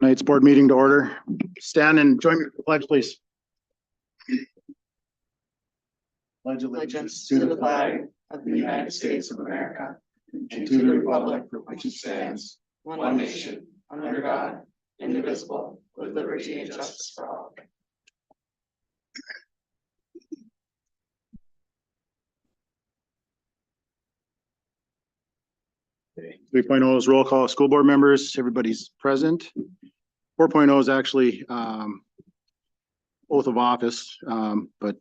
Tonight's board meeting to order. Stand and join me for the pledge, please. Pledge Allegiance to the flag of the United States of America and to the republic for which it stands, one nation, under God, indivisible, with liberty and justice for all. 3.0 is roll call, school board members, everybody's present. 4.0 is actually oath of office, but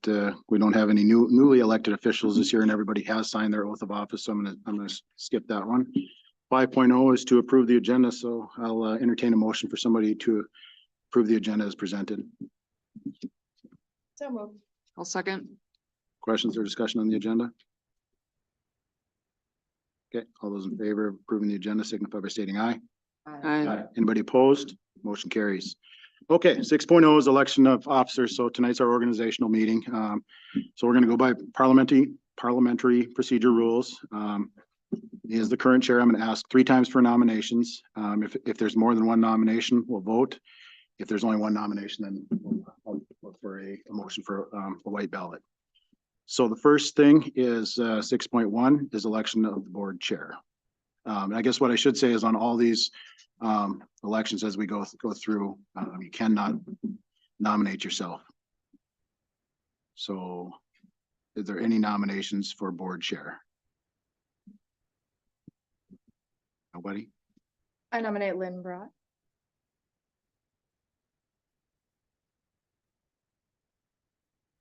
we don't have any newly elected officials this year, and everybody has signed their oath of office, so I'm gonna skip that one. 5.0 is to approve the agenda, so I'll entertain a motion for somebody to approve the agenda as presented. So moved. I'll second. Questions or discussion on the agenda? Okay, all those in favor of approving the agenda signify by stating aye. Aye. Anybody opposed? Motion carries. Okay, 6.0 is election of officers. So tonight's our organizational meeting. So we're gonna go by parliamentary procedure rules. He is the current chair. I'm gonna ask 3 times for nominations. If there's more than one nomination, we'll vote. If there's only one nomination, then we'll look for a motion for a white ballot. So the first thing is 6.1 is election of the board chair. And I guess what I should say is on all these elections as we go through, you cannot nominate yourself. So is there any nominations for board chair? Nobody? I nominate Lynn Brott.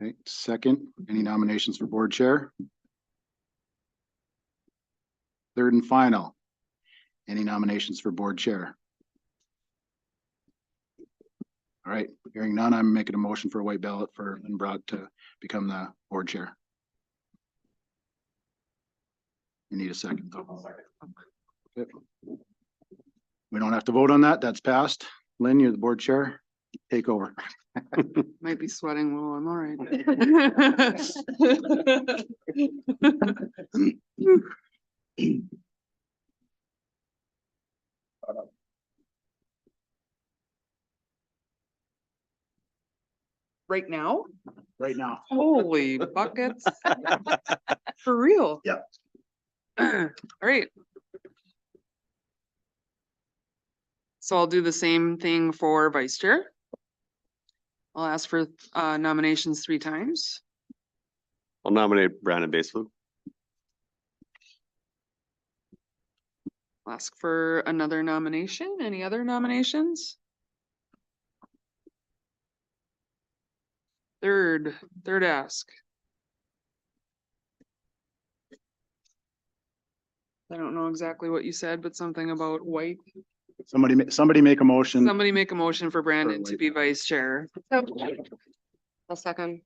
Okay, second, any nominations for board chair? Third and final, any nominations for board chair? All right, hearing none, I'm making a motion for a white ballot for Lynn Brott to become the board chair. You need a second. Okay. We don't have to vote on that. That's passed. Lynn, you're the board chair. Take over. Might be sweating a little, I'm all right. Right now? Right now. Holy buckets. For real? Yep. All right. So I'll do the same thing for vice chair. I'll ask for nominations 3 times. I'll nominate Brandon Baseflug. I'll ask for another nomination. Any other nominations? Third ask. I don't know exactly what you said, but something about white. Somebody make a motion. Somebody make a motion for Brandon to be vice chair. I'll second.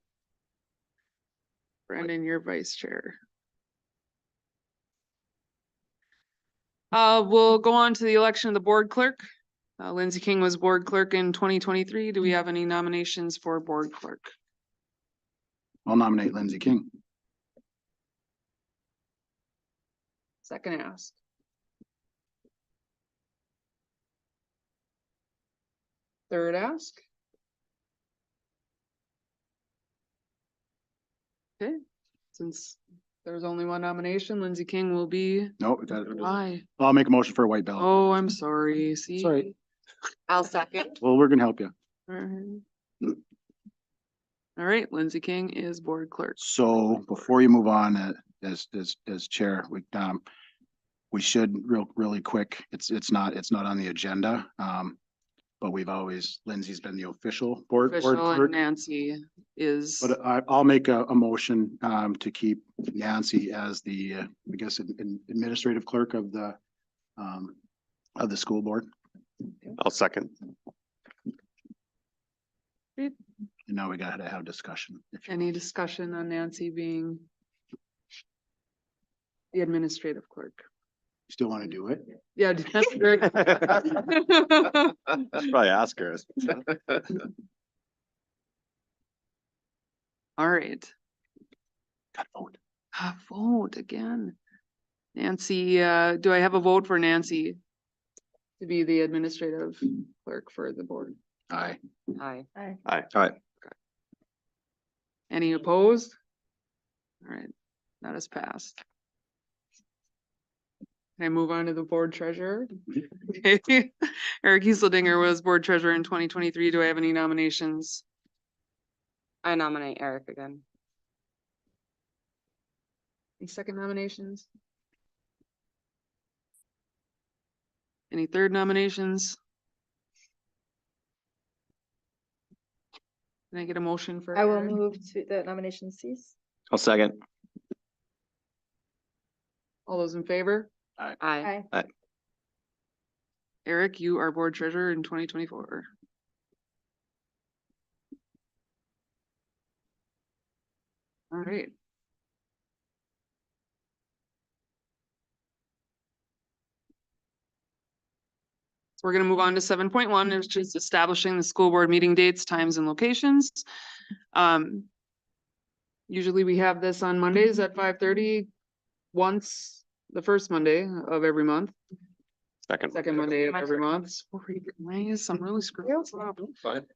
Brandon, you're vice chair. We'll go on to the election of the board clerk. Lindsay King was board clerk in 2023. Do we have any nominations for board clerk? I'll nominate Lindsay King. Second ask. Third ask. Okay, since there's only one nomination, Lindsay King will be. No, Aye. I'll make a motion for a white ballot. Oh, I'm sorry. See. Sorry. I'll second. Well, we're gonna help you. Alright. All right, Lindsay King is board clerk. So before you move on, as chair, we should really quick. It's not on the agenda. But we've always, Lindsay's been the official board Official clerk. and Nancy is. But I'll make a motion to keep Nancy as the I guess administrative clerk of the school board. I'll second. And now we gotta have discussion. Any discussion on Nancy being the administrative clerk? Still want to do it? Yeah. That's great. Probably ask her. All right. Got to vote. Vote again. Nancy, do I have a vote for Nancy? to be the administrative clerk for the board. Aye. Aye. Aye. Any opposed? All right, that is passed. Can I move on to the board treasurer? Okay. Eric Hieseldinger was board treasurer in 2023. Do I have any nominations? I nominate Eric again. Any second nominations? Any third nominations? Can I get a motion for? I will Eric? move to the nomination cease. I'll second. All those in favor? Aye. Eric, you are board treasurer in 2024. All right. So we're gonna move on to 7.1, which is establishing the school board meeting dates, times and locations. Usually we have this on Mondays at 5:30, once the first Monday of every month, second Monday of every month. Sorry, guys, I'm really screwing this up. Fine.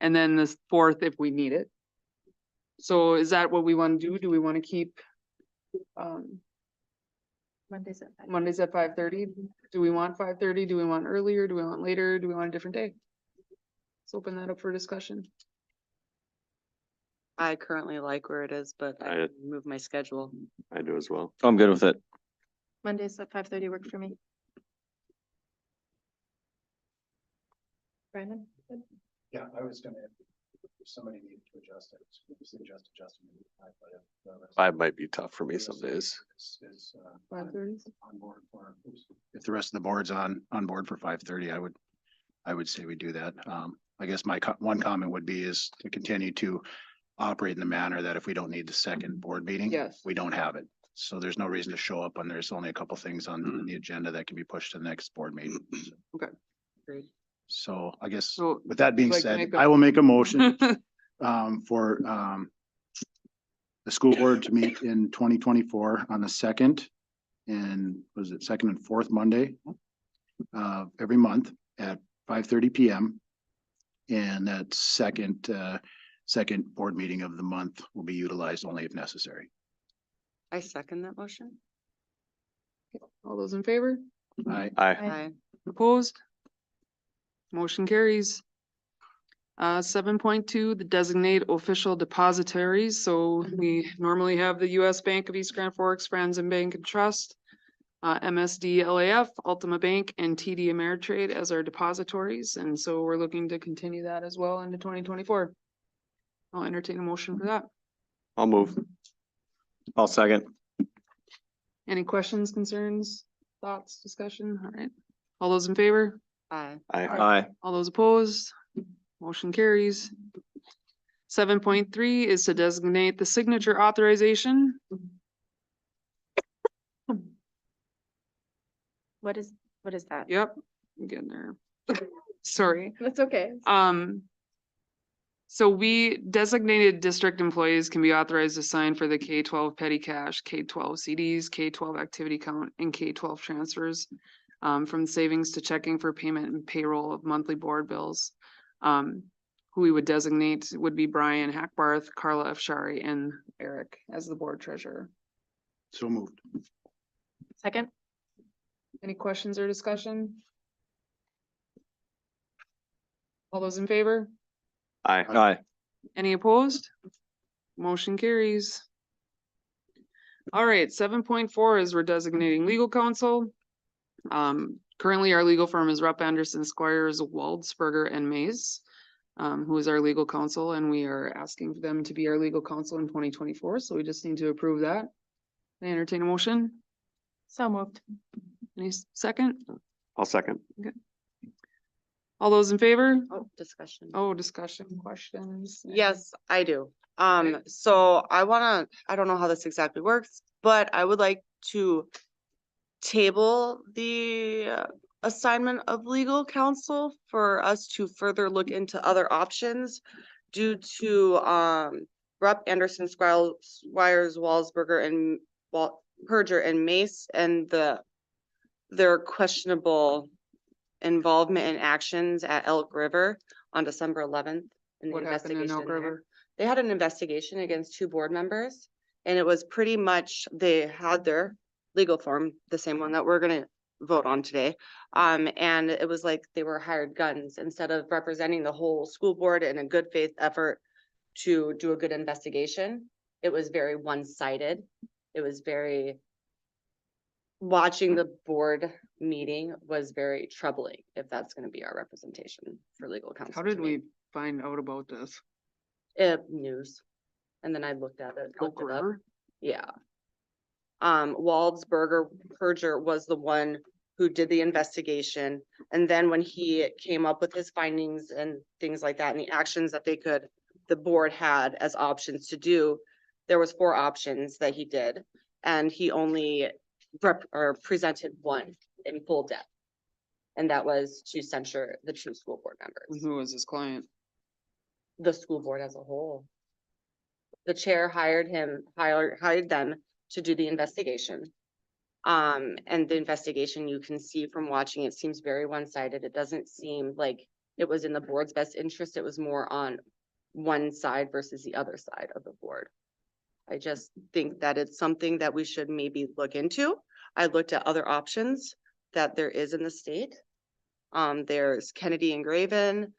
And then the fourth if we need it. So is that what we want to do? Do we want to keep Mondays at 5. Mondays at 5:30? Do we want 5:30? Do we want earlier? Do we want later? Do we want a different day? Let's open that up for discussion. I currently like where it is, but I I- can move my schedule. I do as well. I'm good with it. Mondays at 5:30 work for me. Brandon? Good? Yeah, I was gonna, if somebody needed to adjust it, adjust. 5 might be tough for me some days. 5:30? On board for, if the rest of the board's on board for 5:30, I would say we do that. I guess my one comment would be is to continue to operate in the manner that if we don't need the second board meeting. Yes. We don't have it. So there's no reason to show up when there's only a couple things on the agenda that can be pushed to the next board meeting. Great. So I guess So with that being like to said, make a- I will make a motion for the school board to meet in 2024 on the second and was it second and fourth Monday every month at 5:30 PM. And that second board meeting of the month will be utilized only if necessary. I second that motion. All those in favor? Aye. Aye. Opposed? Motion carries. 7.2, the designate official depositories. So we normally have the US Bank of East Grand Forks, Friends and Bank and Trust, MSD LAF, Ultima Bank, and TD Ameritrade as our depositories. And so we're looking to continue that as well into 2024. I'll entertain a motion for that. I'll move. I'll second. Any questions, concerns, thoughts, discussion? All right. All those in favor? Aye. Aye. All those opposed? Motion carries. 7.3 is to designate the signature authorization. What is that? Yep, I'm getting there. Sorry. That's okay. So we designated district employees can be authorized to sign for the K-12 petty cash, K-12 CDs, K-12 activity count, and K-12 transfers. From savings to checking for payment and payroll of monthly board bills. Who we would designate would be Brian Hackbarth, Carla F. Shari, and Eric as the board treasurer. So moved. Second? Any questions or discussion? All those in favor? Aye. Any opposed? Motion carries. All right, 7.4 is we're designating legal counsel. Currently our legal firm is Rupp Anderson Squires, Waldsberger and Mays, who is our legal counsel, and we are asking for them to be our legal counsel in 2024. So we just need to approve that. Can I entertain a motion? So moved. Any second? I'll second. All those in favor? Oh, discussion. Oh, discussion, questions? Yes, I do. So I don't know how this exactly works, but I would like to table the assignment of legal counsel for us to further look into other options due to Rupp Anderson Squires, Waldsberger and Perger and Mace and the their questionable involvement in actions at Elk River on December 11th. In the What happened in investigation Elk there. River? They had an investigation against 2 board members. And it was pretty much, they had their legal form, the same one that we're gonna vote on today. And it was like they were hired guns instead of representing the whole school board in a good faith effort to do a good investigation. It was very one-sided. It was very, watching the board meeting was very troubling, if that's gonna be our representation for legal counsel. How to did me. we find out about this? News. And then I looked at it. Elk looked it up. River? Yeah. Waldsberger Perger was the one who did the investigation. And then when he came up with his findings and things like that, and the actions that the board had as options to do, there was 4 options that he did. And he only presented one in full depth. And that was to censure the 2 school board And members, who was his client? the school board as a whole. The chair hired them to do the investigation. And the investigation, you can see from watching, it seems very one-sided. It doesn't seem like it was in the board's best interest. It was more on one side versus the other side of the board. I just think that it's something that we should maybe look into. I looked at other options that there is in the state. There's Kennedy and Graven,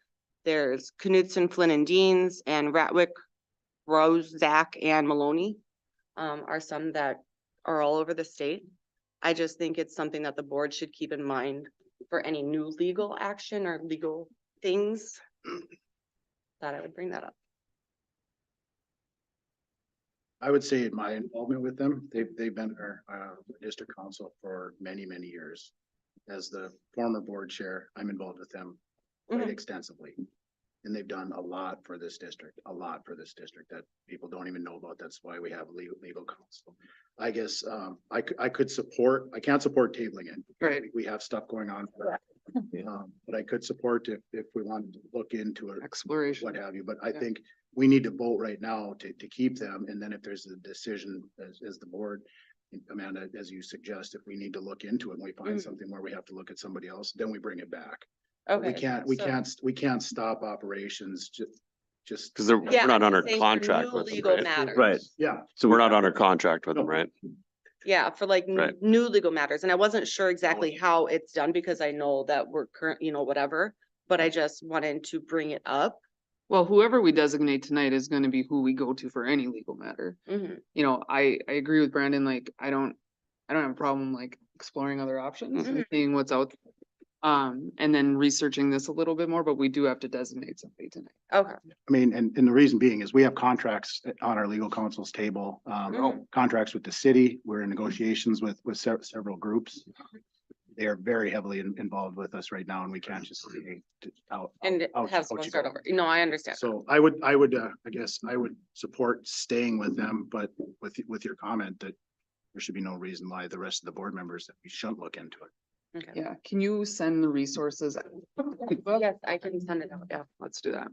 there's Knudsen, Flynn and Deans, and Ratwick, Rose, Zach, and Maloney. Are some that are all over the state. I just think it's something that the board should keep in mind for any new legal action or legal things. Thought I would bring that up. I would say my involvement with them, they've been our district council for many, many years. As the former board chair, I'm involved with them quite Mhm. extensively. And they've done a lot for this district, that people don't even know about. That's why we have legal counsel. I guess, I can't support tabling it. Right. We have stuff going on. But I could support if we wanted to look into it, Exploration. what have you, but I Yeah. think we need to vote right now to keep them, and then if there's a decision as the board, Amanda, as you suggest, if we need to look into it and we find Mhm. something where we have to look at somebody else, then we bring it back. But Okay. we can't stop operations just. Cause we're Yeah, not I'm under saying for contract new with them, legal right? matters. Right. Yeah, So we're not under contract with them, No. right? Yeah, for like Right. new legal matters. And I wasn't sure exactly how it's done because I know that we're current, whatever. But I just wanted to bring it up. Well, whoever we designate tonight is gonna be who we go to for any legal matter. Mhm. I agree with Brandon, like, I don't have a problem like exploring other options and Mhm. seeing what's out. And then researching this a little bit more, but we do have to designate somebody tonight. Okay. I mean, and the reason being is we have contracts on our legal counsel's table, Mhm. contracts with the city. We're in negotiations with several groups. They are very heavily involved with us right now, and we can't just say out. And out- have out someone you start go. over. No, I understand. So I would, I guess I would support staying with them, but with your comment that there should be no reason why the rest of the board members, that we shouldn't look into it. Okay. Yeah, can you send the resources? Yes, I can send it out. Yeah. Let's do that.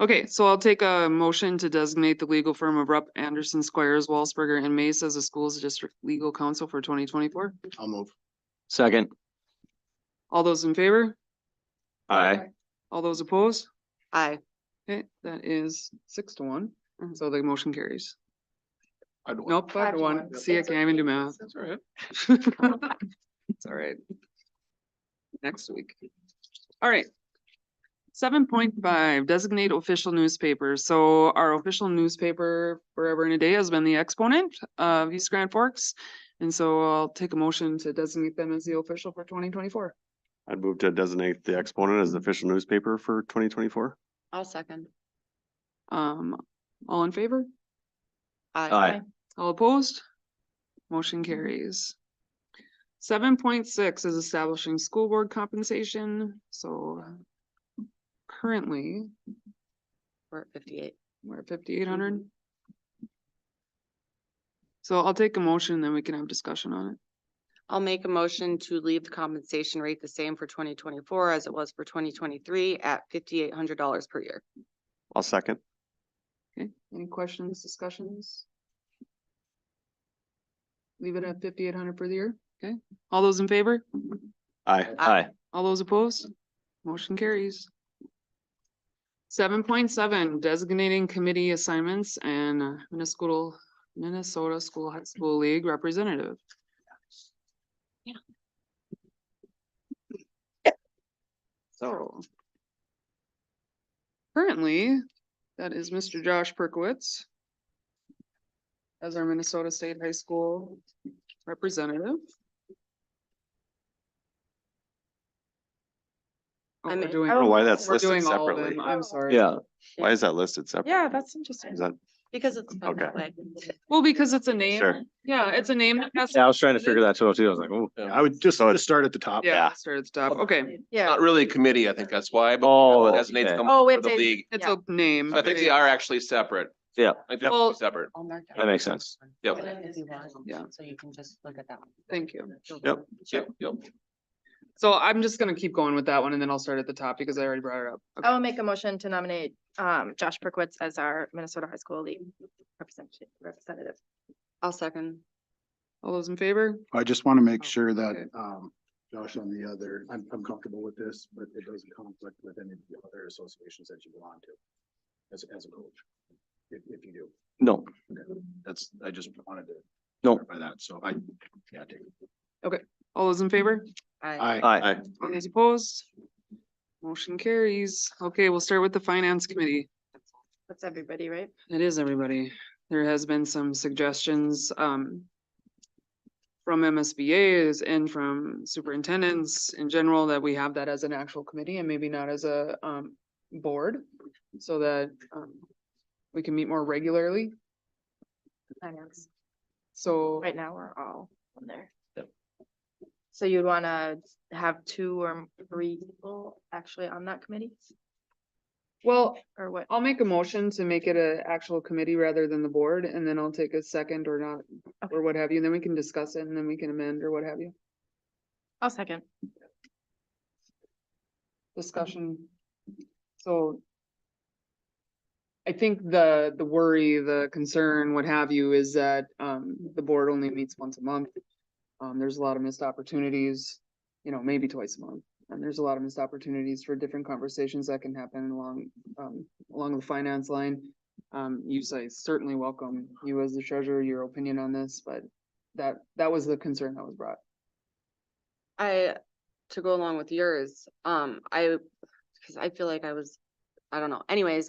Okay, so I'll take a motion to designate the legal firm of Rupp, Anderson, Squires, Walsberger, and Mace as a schools district legal counsel for 2024. I'll move. Second. All those in favor? Aye. All those opposed? Aye. Okay, that is 6-1, Mhm. so the motion carries. I'd want- Nope, 5-1. 5-1. See, I can't even do math. That's all right. It's all right. Next week. All right. 7.5, designate official newspapers. So our official newspaper forever and a day has been the Exponent of East Grand Forks. And so I'll take a motion to designate them as the official for 2024. I'd move to designate the Exponent as the official newspaper for 2024. I'll second. All in favor? Aye. All opposed? Motion carries. 7.6 is establishing school board compensation. So currently We're at 58. we're at 5,800. So I'll take a motion, then we can have discussion on it. I'll make a motion to leave the compensation rate the same for 2024 as it was for 2023 at $5,800 per year. I'll second. Okay, any questions, discussions? Leave it at 5,800 for the year? All those in favor? Aye. Aye. All those opposed? Motion carries. 7.7 designating committee assignments and Minnesota School High School League representative. So. Currently, that is Mr. Josh Perkowitz. As our Minnesota State High School representative. Oh, I we're mean- doing, I don't know why that's we're listed doing all of separately. them, I'm sorry. Yeah, Why is that listed separately? Yeah, that's interesting. Is that, Because it's. been that Okay. way. Well, because it's a name. Sure. Yeah, it's a name. that has- yeah, I was trying to figure that too. I was like, oh. I would just start at the top. Yeah, start at the top. Okay, Yeah. Not really a committee, I think that's why. but Oh, it designates okay. them Oh, for it's the a- league. it's Yeah. a name. So I think they are actually separate. Yeah, I think they're Well- separate. I'll mark that makes sense. Yep. If you want. Yeah. So you can just look at that one. Thank you. Yep. Yep. So I'm just gonna keep going with that one and then I'll start at the top because I already brought it up. Okay. I will make a motion to nominate Josh Perkowitz as our Minnesota High School League representative. I'll second. All those in favor? I just want to make sure Okay. that, Josh, on the other, I'm comfortable with this, but it doesn't conflict with any of the other associations that you belong to as a coach, if you do. No, That's, I just wanted to. No. clarify that, so yeah, take it. All those in favor? I. aye. aye. All those opposed? Motion carries. Okay, we'll start with the finance committee. That's everybody, right? It is everybody. There has been some suggestions, from MSBA's and from superintendents in general that we have that as an actual committee and maybe not as a, board. So that, we can meet more regularly. Finance. So, Right now, we're all on there. Yep. So you'd wanna have 2 or 3 people actually on that committee, well, or what? I'll make a motion to make it a actual committee rather than the board, and then I'll take a second or not, or what have you, and then we can discuss it and then we can amend or what have you. I'll second. Discussion. So. I think the worry, the concern, what have you, is that, the board only meets once a month. There's a lot of missed opportunities, maybe twice a month. And there's a lot of missed opportunities for different conversations that can happen along the finance line. You say certainly welcome you as the treasurer, your opinion on this, but that was the concern that was brought. To go along with yours, because I feel like I don't know, anyways,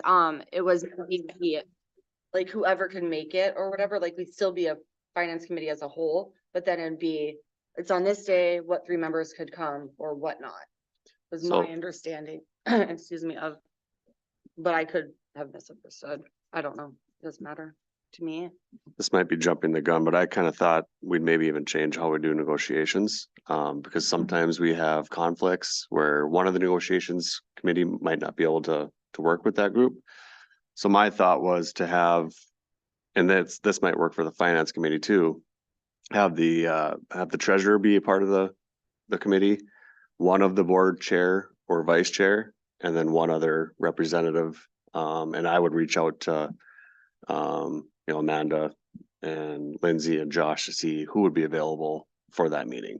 it was like whoever can make it or whatever, like we'd still be a finance committee as a whole, but then it's on this day, what 3 members could come or whatnot. Was So- my understanding, excuse me, but I could have misunderstood. I don't know, doesn't matter to me. This might be jumping the gun, but I kind of thought we'd maybe even change how we do negotiations. Because sometimes we have conflicts where one of the negotiations committee might not be able to work with that group. So my thought was to have, and this might work for the finance committee too. Have the treasurer be a part of the committee, one of the board chair or vice chair, and then one other representative. And I would reach out to, Amanda and Lindsay and Josh to see who would be available for that meeting.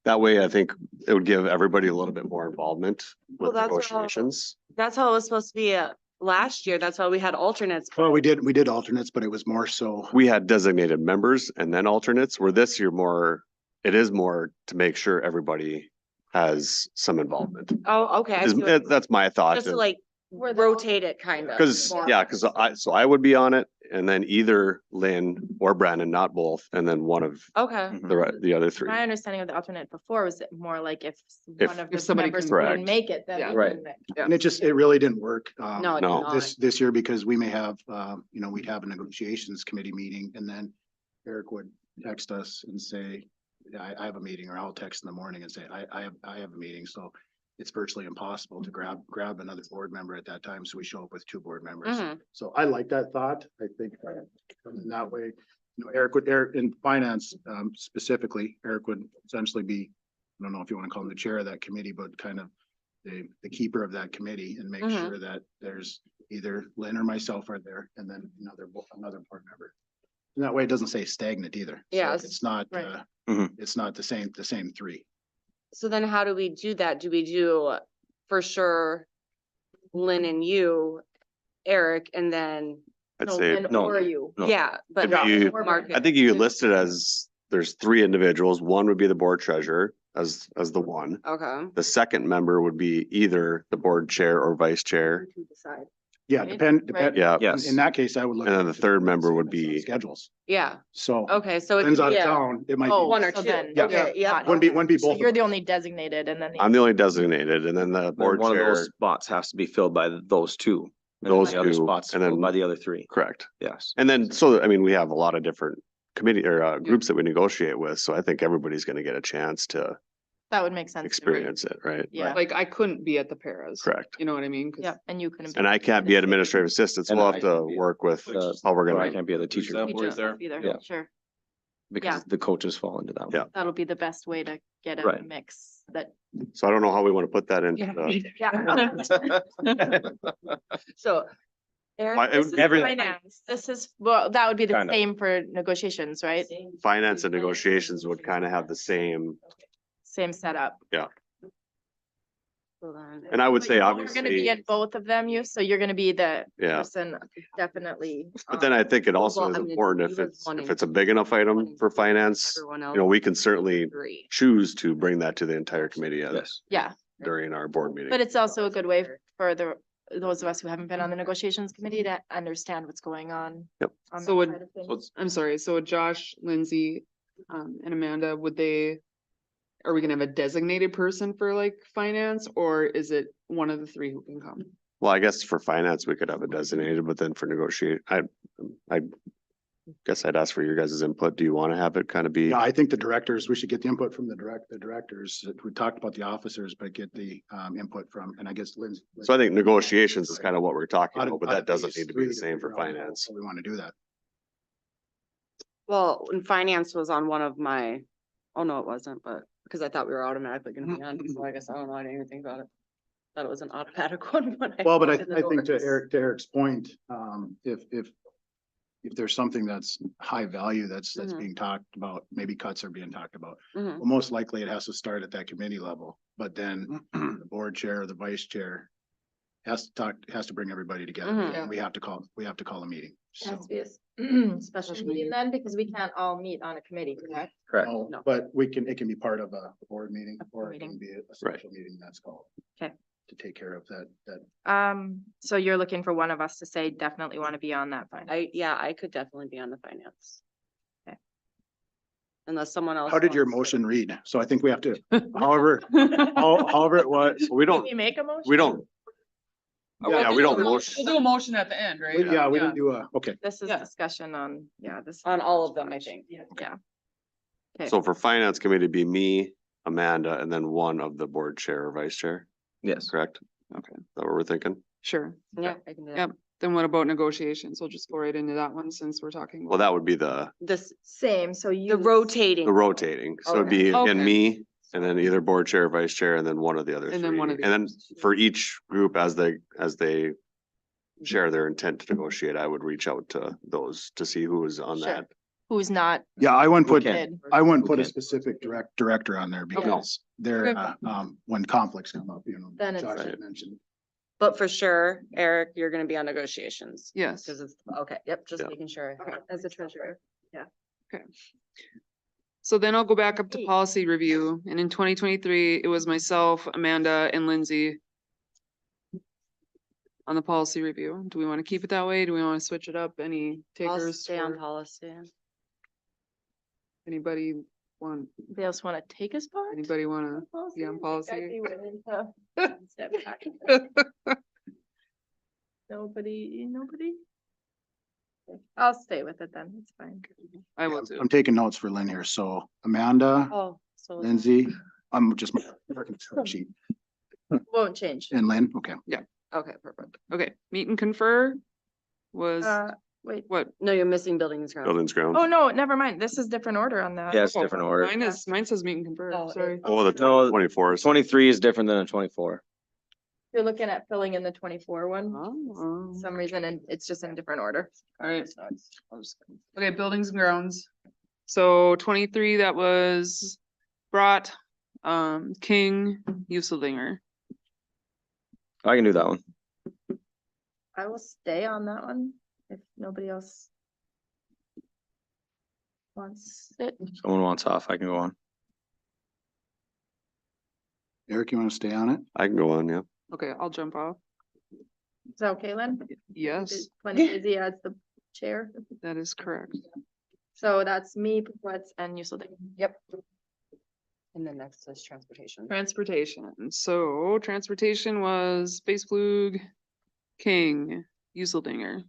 That way, I think it would give everybody a little bit more involvement Well, with that's how- negotiations. That's how it was supposed to be last year. That's why we had alternates. Well, we did alternates, but it was more so. We had designated members and then alternates, where this year it is more to make sure everybody has some involvement. Oh, okay. I see what- That's my thought. Just to like Were the rotate it kind of. Cause, more. yeah, cause I would be on it and then either Lynn or Brandon, not both, and then one of Okay, the other 3. My understanding of the alternate before was more like if If- one of if the somebody members can- couldn't Correct. make it, then. Yeah. we Right. would make- And it really didn't work. no, it's No. not. This year, because we may have, we'd have a negotiations committee meeting and then Eric would text us and say, I have a meeting, or I'll text in the morning and say, I have a meeting, so it's virtually impossible to grab another board member at that time, so we show up with 2 board members. Mhm. So I like that thought. I think in that way, Eric in finance, specifically, Eric would essentially be, I don't know if you want to call him the chair of that committee, but kind of the keeper of that committee and make Mhm. sure that there's either Lynn or myself are there and then another board member. And that way it doesn't say stagnant either. So Yes. It's not, Right. it's not the same three. So then how do we do that? Do we do for sure Lynn and you, Eric, and then, I'd No, say, Lynn no. or you. No. yeah, but. If you- Mark it. I think you listed as, there's three individuals. One would be the board treasurer as the one. Okay. The second member would be either the board chair or vice chair. To decide. Yeah, Right? depend. Yeah. Yes. In that case, I would look. And then the third member would be- Schedules. Yeah, So. okay, so it Lynn's could out be of a town, it might Oh, be, one or so two. then Yeah. Okay, yeah. not- wouldn't be So both. you're of the us. only designated and then. I'm the only designated and then the Then board one of chair, those spots has to be filled by those two. And Those the other two, spots and then- filled by the other three. correct. Yes. And then, so, I mean, we have a lot of different committee or groups that we negotiate with. So I think everybody's gonna get a chance to That would make sense. to me. experience it, right? Yeah. Like I couldn't be at the paras. Correct. You know what I mean? 'Cause Yeah, and you couldn't. And I can't be an administrative assistant, so And we'll I have can't to be- work with Uh, how we're Or I gonna, can't be the teacher Example right there. Either, Yeah. sure. because the coaches fall into that one. Yeah. That'll be the best way to get a Right. mix that. so I don't know how we want to put that into the, So. Eric, Why- this is every- finance. This is, well, that would be the Kind of. same for negotiations, right? finance and negotiations would kind of have the same, Same setup. Hold on. and I would But say you're gonna be obviously, in both of them, so you're gonna be the yeah. person definitely. But then I think it also Well, is I mean, important he if was it's, wanting if it's a to- big enough item wanting for to finance, Everyone you know, else we can certainly agree. choose to bring that to the entire committee Yes. Yeah, during our board meeting. but it's also a good way for those of us who haven't been on the negotiations committee to understand what's going on. Yep. on So that would- side of things. So it's I'm sorry, so Josh, Lindsay, and Amanda, are we gonna have a designated person for like finance, or is it one of the three who can come? Well, I guess for finance, we could have a designated, but then for negotiate, I guess I'd ask for your guys' input. Do you want to have it kind of be? Yeah, I think the directors, we should get the input from the directors. We talked about the officers, but get the input from, and I guess Lynn's. So I think negotiations is kind of what we're talking Out of- about, but out that of doesn't these need to be the three same for figure out how finance. We want to do that. Well, and finance was on one of my, oh no, it wasn't, but because I thought we were automatically gonna be on, so I guess I don't know, I didn't even think about it. Thought it was an automatic one. when Well, but I opened the think to doors. Eric's point, if there's something that's high value that's Mhm. being talked about, maybe cuts are being talked about. Mhm. Well, most likely it has to start at that committee level, but then the board chair, the vice chair has to bring everybody together. Mhm. And we have to call a meeting. It has So, to be a special meeting then, because we can't all meet on a committee, correct? Correct. no, No. but it can be part of a board meeting or it can be a Right. special meeting that's called. Okay. To take care of that. So you're looking for one of us to say definitely want to be on that finance. I could definitely be on the finance. Okay. Unless someone else. How did your wants to. motion read? So I think we have to, however it was. We Can don't, we make a motion? we don't, yeah, we don't motion. We'll do a motion at the end, right? Yeah, we didn't do okay. This is Yeah. discussion on, this. On all of them, I think. Yeah. Okay. So for finance committee, it'd be me, Amanda, and then one of the board chair or vice chair, Yes. correct? Okay. Is that what we're thinking? Sure. Yeah, I can do that. Yep. Then what about negotiations? We'll just go right into that one since we're talking. Well, that would be the This, Same, so you. the rotating. rotating. So it'd be Okay. again, me, and then either board chair, vice chair, and then one of the other And then one three. of the And then others. for each group, as they share their intent to negotiate, I would reach out to those to see who is on Sure. that. Who's not. Yeah, I wouldn't put, Good. I wouldn't put a Okay. specific director on there because they're, when conflicts come up, Then it's- Josh had mentioned. But for sure, Eric, you're gonna be on negotiations. Yes. Cause it's, okay, yep, just Yeah. making sure. As a treasurer. So then I'll go back up to Hey. policy review, and in 2023, it was myself, Amanda, and Lindsay on the policy review. Do we want to keep it that way? Do we want to switch it up? Any I'll takers? stay on for policy. Anybody want, They also want to take a spot? anybody want be on I'd policy? be willing to step back. Nobody? Okay, I'll stay with it then, it's fine. I will too. I'm taking notes for Lynn here. So Amanda, Oh, so. Lindsay, I'm just working the sheet Won't change. and Lynn. Okay. Okay, perfect. Okay, meet and confer was, Wait, what? No, you're missing buildings ground. Buildings ground. oh, no, never mind, this is different order on that. Yeah, it's Oh, different order. Mine says meet and confer, Oh, sorry. Oh, the No, 24 is 23 is different than a 24. You're looking at filling in the 24 one, Oh, some reason, and it's just in different order. alright. Okay, buildings and grounds. So 23, that was Brought, King, Useldinger. I can do that one. I will stay on that one if nobody else wants it. Someone wants off, I can go on. Eric, you want to stay on it? I can go on, yeah. Okay, I'll jump off. Is that okay, Lynn? Yes, Plenty busy as the chair. that is correct. So that's me, Pupwetz, and Uselding. Yep. And then next is transportation. Transportation. So transportation was Space Flug, King, Useldinger.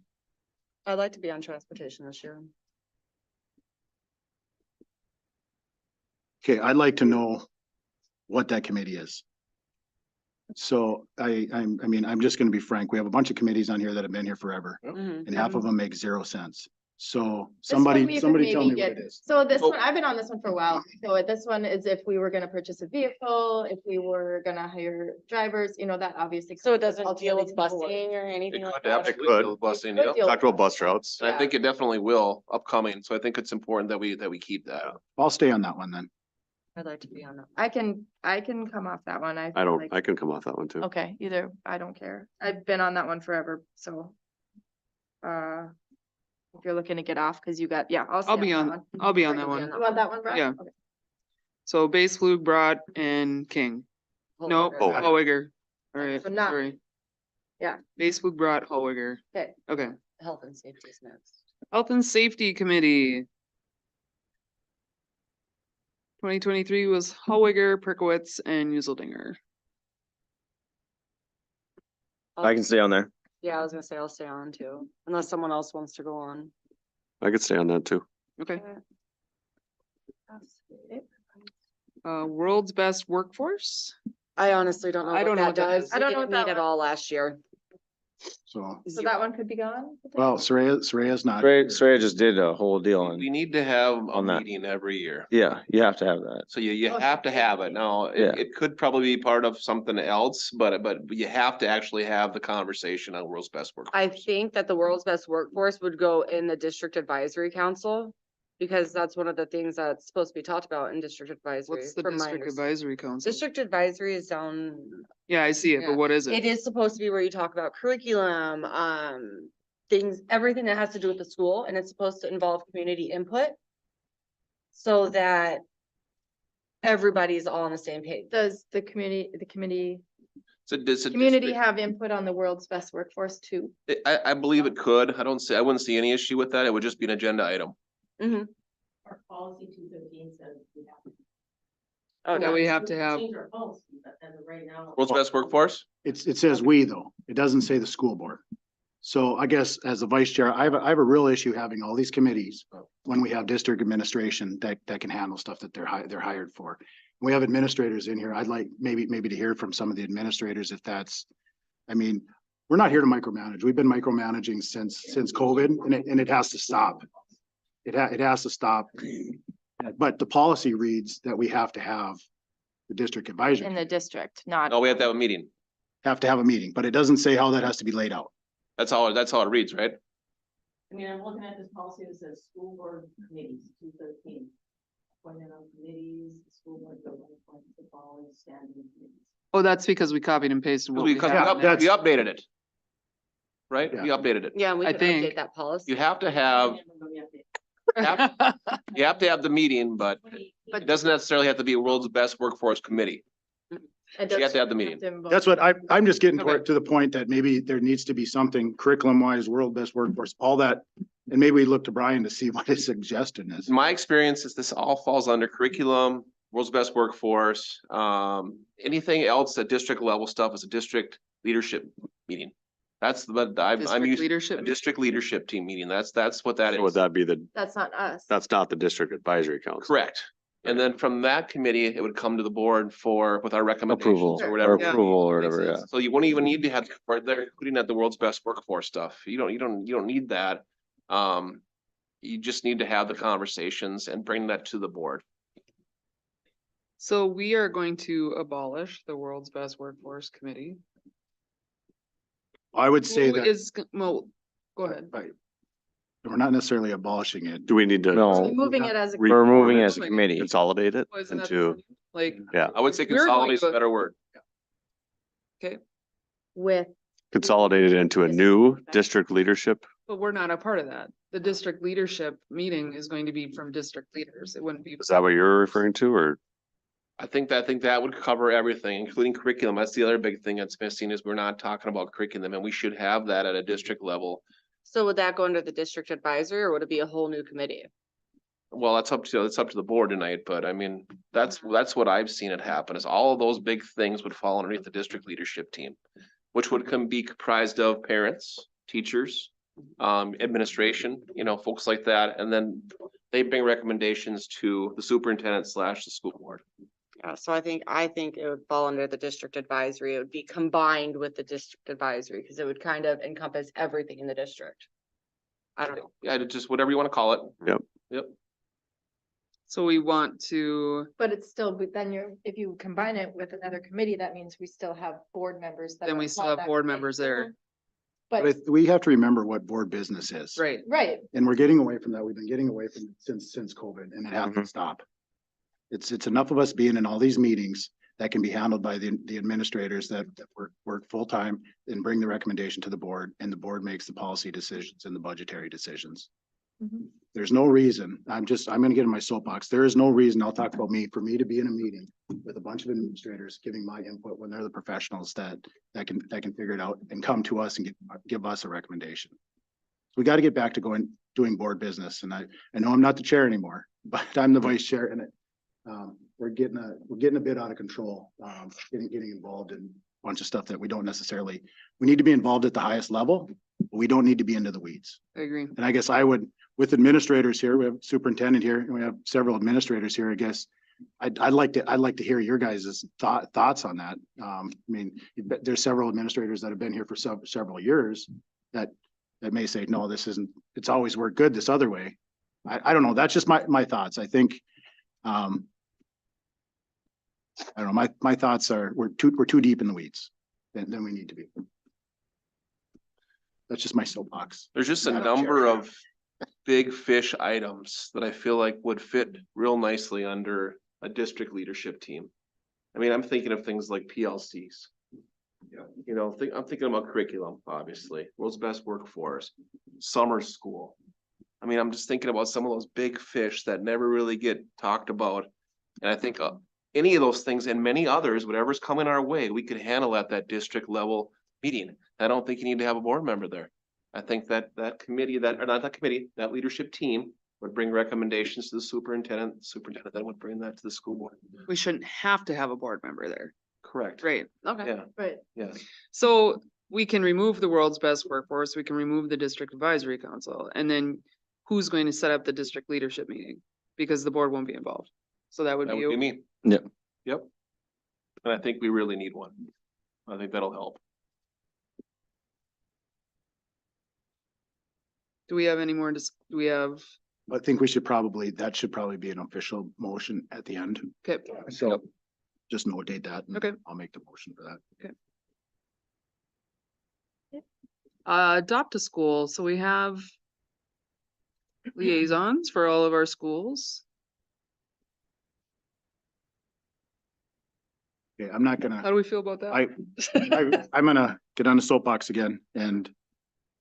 I'd like to be on transportation this year. Okay, I'd like to know what that committee is. So I mean, I'm just gonna be frank. We have a bunch of committees on here that have been here forever Mhm. and half of them make 0 sense. So This one somebody we could tell maybe me what get- it is. So this Oh. one, I've been on this one for a while. So this one is if we were gonna purchase a vehicle, if we were gonna hire drivers, you know, that obviously. So it doesn't deal ultimately with to the board. busing or It anything like could that? absolutely could. deal with busing, Could yep. deal Talked about bus routes. And I think it definitely will upcoming, so I think it's important that we keep that. I'll stay on that one then. I'd like to be on that. I can come off that one. I feel don't, like- I can come off that one too. Okay, either, I don't care. I've been on that one forever, so. If you're looking to get off, cause you got, yeah, I'll. I'll stay be that on, one. I'll be on I that can be one. on that You want that one, Brad? Yeah. Okay. So Base Flug, Brought, and King. No, Oh, Howiger. Alright, So not- sorry. yeah. Base Flug, Brought, Howiger. Okay. Okay. Health and safety is next. Health and Safety Committee. 2023 was Howiger, Perkowitz, and Useldinger. I can stay on there. Yeah, I was gonna say I'll stay on too, unless someone else wants to go on. I could stay on that too. Okay. World's Best Workforce. I honestly don't know I what don't know that what that does. is. I I don't don't know what that meet at one- all last year. So, So that one could be gone? well, Soraya's not. Soraya just did a whole deal We on, need to have a On that. meeting every year. yeah, you have to have that. So you Oh, have to have it. Now, Yeah. it could probably be part of something else, but you have to actually have the conversation on world's best work. I think that the world's best workforce would go in the district advisory council. Because that's one of the things that's supposed to be talked about in district advisory. What's the from my District understanding. Advisory Council? District advisory is down, Yeah, I see it, Yeah. but what is it it? is supposed to be where you talk about curriculum, things, everything that has to do with the school, and it's supposed to involve community input. So that everybody's all on the same page. Does the community It's a community district- have input on the world's best workforce too? I believe it could. I wouldn't see any issue with that. It would just be an agenda item. Mhm. Our policy 215 says we have. Oh, That no. we have to have, Change our policy, but as of right now. World's best workforce? It says we though. It doesn't say the school board. So I guess as a vice chair, I have a real issue having all these committees when we have district administration that can handle stuff that they're hired for. We have administrators in here. I'd like maybe to hear from some of the administrators if that's, I mean, we're not here to micromanage. We've been micromanaging since COVID and it has to stop. It has to stop. But the policy reads that we have to have the district advisory, In the district, not. Oh, we have to have a meeting. have to have a meeting, but it doesn't say how that has to be laid out. That's all it reads, right? I mean, I'm looking at this policy that says school board committees, 213. Appointed on committees, the school board will appoint the following standing committees. oh, that's because we copied and pasted what we Because have. that's- we updated it. Right? We Yeah. updated it. Yeah, we I could think- update that policy. You have to have, you have to have the meeting, but it doesn't necessarily have to be world's best workforce committee. It You have does to have the meeting. involve- That's what I'm just getting Okay. to the point that maybe there needs to be something curriculum wise, world best workforce, all that. And maybe we look to Brian to see what his suggestion is. My experience is this all falls under curriculum, world's best workforce, anything else at district level stuff is a district leadership meeting. That's the, I'm District used, a leadership. district leadership team meeting. That's what that So would is. that be the, That's not us. that's not the District Advisory Council? Correct. And then from that committee, it would come to the board with our Approval recommendations or or whatever. approval or whatever, yeah. So you wouldn't even need to have, they're including at the world's best workforce stuff. You don't need that. You just need to have the conversations and bring that to the board. So we are going to abolish the World's Best Workforce Committee. I would say Who that, is, well, go ahead. right, we're not necessarily abolishing it. Do we need to? No. Moving it as a. We're moving it as a Reform it. committee. Consolidate it Wasn't that the into, same? Like, yeah, I would say We're going consolidate is a to- better word. With. consolidate it into a new district leadership. but we're not a part of that. The district leadership meeting is going to be from district leaders. It wouldn't be. Is that what you're referring to, or? I think that would cover everything, including curriculum. That's the other big thing that's missing is we're not talking about curriculum and we should have that at a district level. So would that go under the district advisory or would it be a whole new committee? Well, that's up to the board tonight, but I mean, that's what I've seen it happen is all of those big things would fall underneath the district leadership team. Which would be comprised of parents, teachers, administration, folks like that, and then they bring recommendations to the superintendent / the school board. Yeah, so I think it would fall under the district advisory. It would be combined with the district advisory because it would kind of encompass everything in the district. I don't know. Yeah, just whatever you want to call it. Yep. So we want to, But it's still, but then if you combine it with another committee, that means we still have board members. that then are we still on have that board committee. members there. But, We have to remember what board business is. Right. right, And we're getting away from that. We've been getting away from it since COVID and it hasn't stopped. It's enough of us being in all these meetings that can be handled by the administrators that work full-time and bring the recommendation to the board and the board makes the policy decisions and the budgetary decisions. Mhm. There's no reason, I'm gonna get in my soapbox. There is no reason, I'll talk about me, for me to be in a meeting with a bunch of administrators giving my input when they're the professionals that can figure it out and come to us and give us a recommendation. We got to get back to doing board business. And I know I'm not the chair anymore, but I'm the vice chair and we're getting a bit out of control, getting involved in a bunch of stuff that we don't necessarily, we need to be involved at the highest level, but we don't need to be into the weeds. I agree. And I guess I would, with administrators here, we have superintendent here, and we have several administrators here, I guess. I'd like to hear your guys' thoughts on that. I mean, there's several administrators that have been here for several years that may say, no, this isn't, it's always worked good this other way. I don't know. That's just my thoughts. I think, I don't know, my thoughts are, we're too deep in the weeds than we need to be. That's just my soapbox. There's just a Madam number Chair. of big fish items that I feel like would fit real nicely under a district leadership team. I mean, I'm thinking of things like PLCs. I'm thinking about curriculum, obviously, world's best workforce, summer school. I mean, I'm just thinking about some of those big fish that never really get talked about. And I think any of those things and many others, whatever's coming our way, we could handle at that district level meeting. I don't think you need to have a board member there. I think that committee, that leadership team would bring recommendations to the superintendent then would bring that to the school board. We shouldn't have to have a board member there. Correct. Great. Okay. Yeah, right. yes. So we can remove the world's best workforce. We can remove the district advisory council. And then who's going to set up the district leadership meeting? Because the board won't be involved. So that would That be would be you. me. Yep. Yep. And I think we really need one. I think that'll help. Do we have any more, do we have, I think that should probably be an official motion at the end. okay, So just notate that. and Okay. I'll make the motion for that. adopt a school. So we have liaisons for all of our schools. Okay, I'm not How gonna, do we feel about that? I'm gonna get on the soapbox again and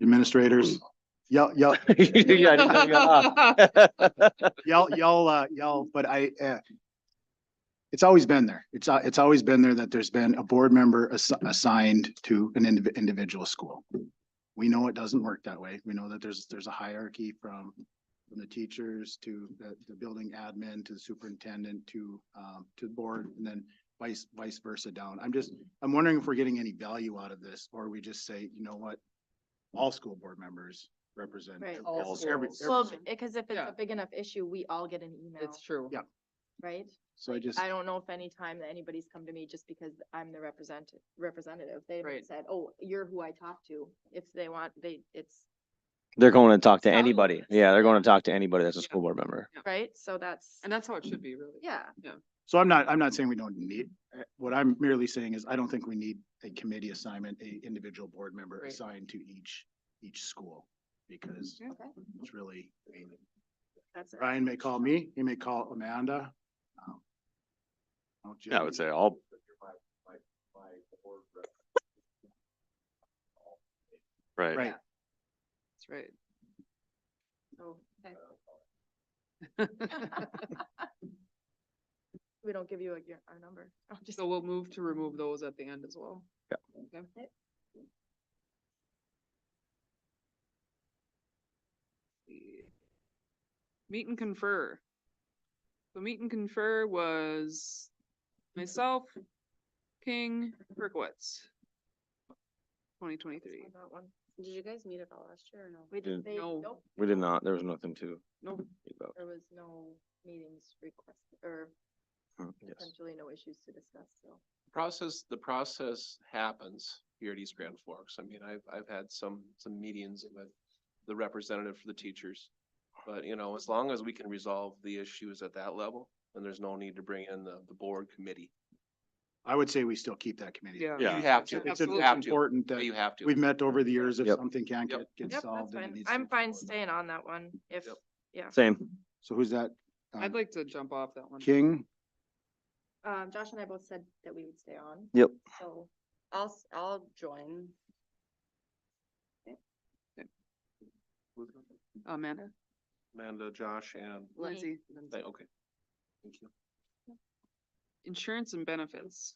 administrators, yell, Yeah, I didn't know you got off. but it's always been there. It's always been there that there's been a board member assigned to an individual school. We know it doesn't work that way. We know that there's a hierarchy from the teachers to the building admin, to the superintendent, to the board, and then vice versa down. I'm wondering if we're getting any value out of this, or we just say, you know what? All school board members represent. Right. All every- schools. Well, because if it's Yeah. a big enough issue, we all get an email, It's true. Yeah. right? So I don't know if any time that anybody's come to me just because I'm the representative. They Right. said, oh, you're who I talk to. If they want, it's, They're going to talk to Tell anybody. us. Yeah, they're going to talk to anybody that's a Yeah. school board member. right? So that's, And that's how it should be, really. yeah. Yeah. So I'm not saying we don't need, what I'm merely saying is I don't think we need a committee assignment, a individual board member Right. assigned to each school. Because Okay. it's really, I mean, That's it. Ryan may call me, he may call Amanda. Yeah, I would say all, right. Right, That's right. So, we don't give you our number. I'm just. So we'll move to remove those at the end as well. Yeah. Okay. Yep. Meet and confer. So meet and confer was myself, King, Berkowitz. 2023. That one. Did you guys meet at all last year or no? We Didn't- did, No. nope, We did not, there was nothing to. Nope. speak about. there was no meetings requested or Yes. potentially no issues to discuss, so. The process happens here at East Grand Forks. I mean, I've had some meetings with the representative for the teachers. But, you know, as long as we can resolve the issues at that level, then there's no need to bring in the board committee. I would say we still keep that committee. Yeah. Yeah. You have to. It's Absolutely. You have to. important Yeah, that You have to. we've met over the years, if Yep. something can't Yep. get Yep, that's solved. then it fine. needs to I'm be fine forward. staying on that one if, Yep. yeah. Same. So who's that? I'd like to jump off that one. King, Josh and I both said that we would stay on. Yep. So, I'll join. Amanda, Amanda, Josh, and, Lindsay, okay. Thank you. insurance and benefits.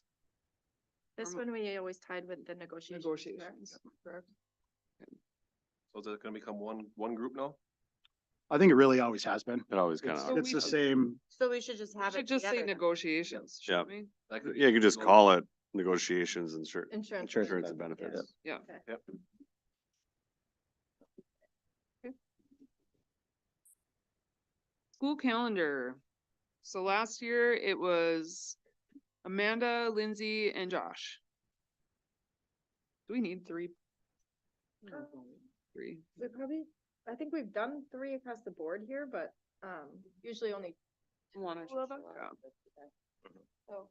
this one we always tied with the negotiations. correct? Negotiations, correct? So is it gonna become one group now? I think it really always has been. It always kind It's of, it's the same, So we should just have Should it just say together then. negotiations, Yeah. shouldn't we? That could be- yeah, you could just call it negotiations and Insurance. insurance and benefits. Yeah. Yep. School calendar. So last year it was Amanda, Lindsay, and Josh. Do we need three? Three. We probably, I think we've done 3 across the board here, but, usually only One or 2 of us. Yeah. So.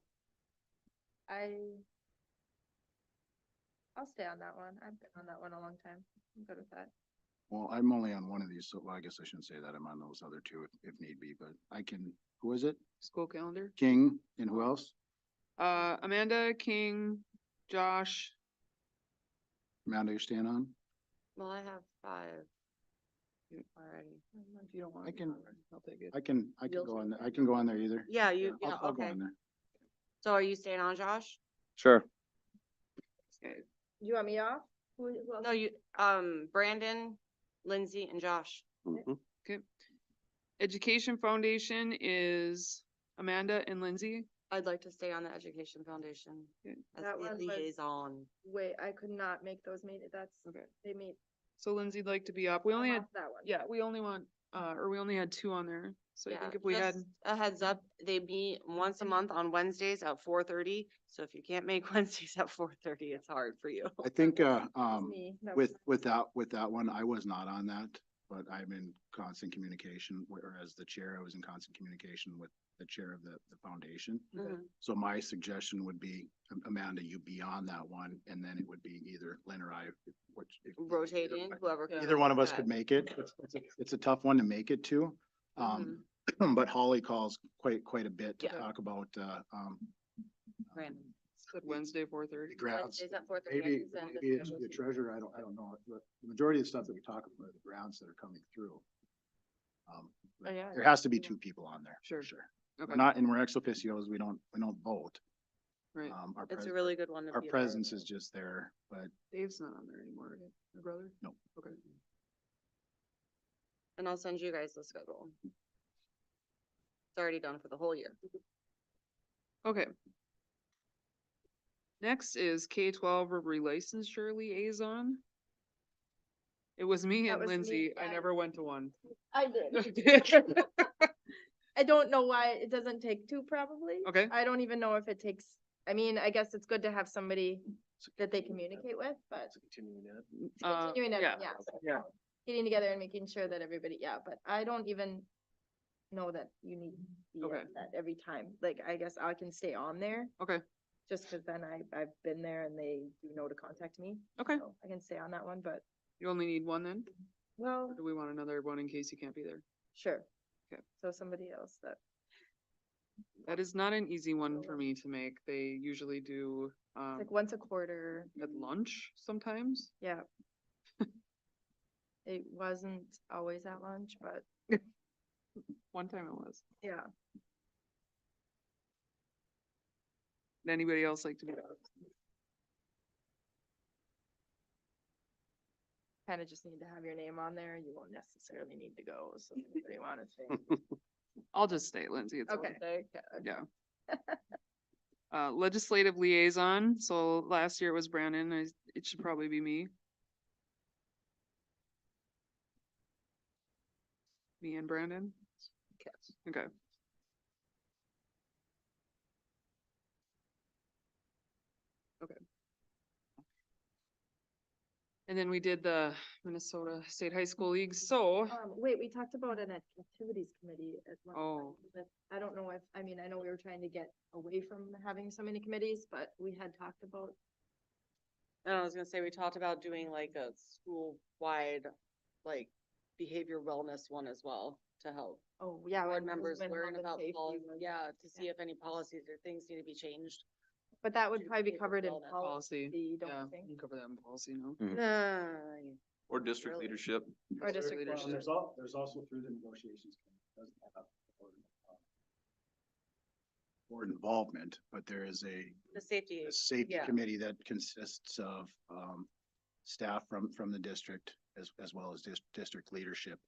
I'll stay on that one. I've been on that one a long time. I'm good with that. well, I'm only on one of these, so well, I guess I shouldn't say that. I'm on those other two if need be, but I can, who is it? School calendar. King and who else? Amanda, King, Josh. Amanda, you're staying on? Well, I have 5 already. If you don't want. I can- I'll take it. I can You'll go on take there. I can go on there either. Yeah, you, yeah, I'll go okay. on there. So are you staying on, Josh? Sure. Okay. Do you want me off? Who else? No, you, Brandon, Lindsay and Josh. Mhm. Education Foundation is Amanda and Lindsay. I'd like to stay on the Education Foundation Okay. as That the one was- liaison. Wait, I could not make those meetings. Okay. They meet. So Lindsay'd like to be up. We only I'm had, off that one. yeah, we only want, or we only had 2 on there. So I Yeah, think if we had, just a heads up, they meet once a month on Wednesdays at 4:30. So if you can't make Wednesdays at 4:30, it's hard for you. I think, That was me. That was- with that one, I was not on that, but I'm in constant communication, whereas the chair, I was in constant communication with the chair of the foundation. Mhm. So my suggestion would be, Amanda, you be on that one, and then it would be either Lynn or I, which. Rotating, whoever. can Either one of us that. could make it. It's a tough one to make it to. But Holly calls quite a bit to Yeah. talk about, Brandon. said Wednesday, 4:30. grants. Wednesdays at 4:30. Maybe, and maybe it's the treasurer, I don't know, but the majority of the stuff that we talk about are the grants that are coming through. But Oh, yeah. there has to be 2 people on there. for Sure. Sure. Okay. We're not, and we're ex officios, we don't vote. Right. Our It's a pres- really good one to our be a part of. presence is just there, but Dave's not on there anymore, right? Your brother? No. Okay. And I'll send you guys the schedule. It's already done for the whole year. Okay. Next is K-12 relicensure liaison. It was me That and was me, Lindsay. I yeah. never went to one. I did. I don't know why it doesn't take 2 probably. Okay. I don't even know if it takes, I mean, I guess it's good to have somebody that they communicate with, but It's a continuing ed. continuing, yeah. yeah. Yeah. Getting together and making sure that everybody, yeah, but I don't even, know that you need to be Okay. at that every time. Like, I guess I can stay on there, Okay, just cause then I've been there and they do know to contact me. okay. So I can stay on that one, but, You only need one then? well, Or do we want another one in case you can't be there? sure. Okay. So somebody else that, That is not an easy one for me to make. They usually do, like once a quarter, at lunch sometimes. yeah. It wasn't always at lunch, but One time it was. yeah. Would anybody else like to be? Kind of just need to have your name on there. You won't necessarily need to go, so if anybody want to say. I'll just stay, Lindsay. It's Okay. okay. Yeah. Legislative liaison. So last year it was Brandon. It should probably be me. Me and Brandon. Okay. Okay. And then we did the Minnesota State High School League. So, Wait, we talked about an activities committee as well. Oh. I don't know if, I mean, I know we were trying to get away from having so many committees, but we had talked about, And I was gonna say, we talked about doing like a school-wide, like, behavior wellness one as well to help oh, yeah. board when members when learn health and about, safety pol- was- yeah, to see if any policies or things need to be changed. But that would to probably be behavior covered in wellness. policy, Yeah, don't you think? you cover that in policy, no? Or district Really? leadership. Or district leadership. leadership. There's also through the negotiations. Doesn't have board involvement, but there is The safety, a safety Yeah. committee that consists of, staff from the district as well as district leadership.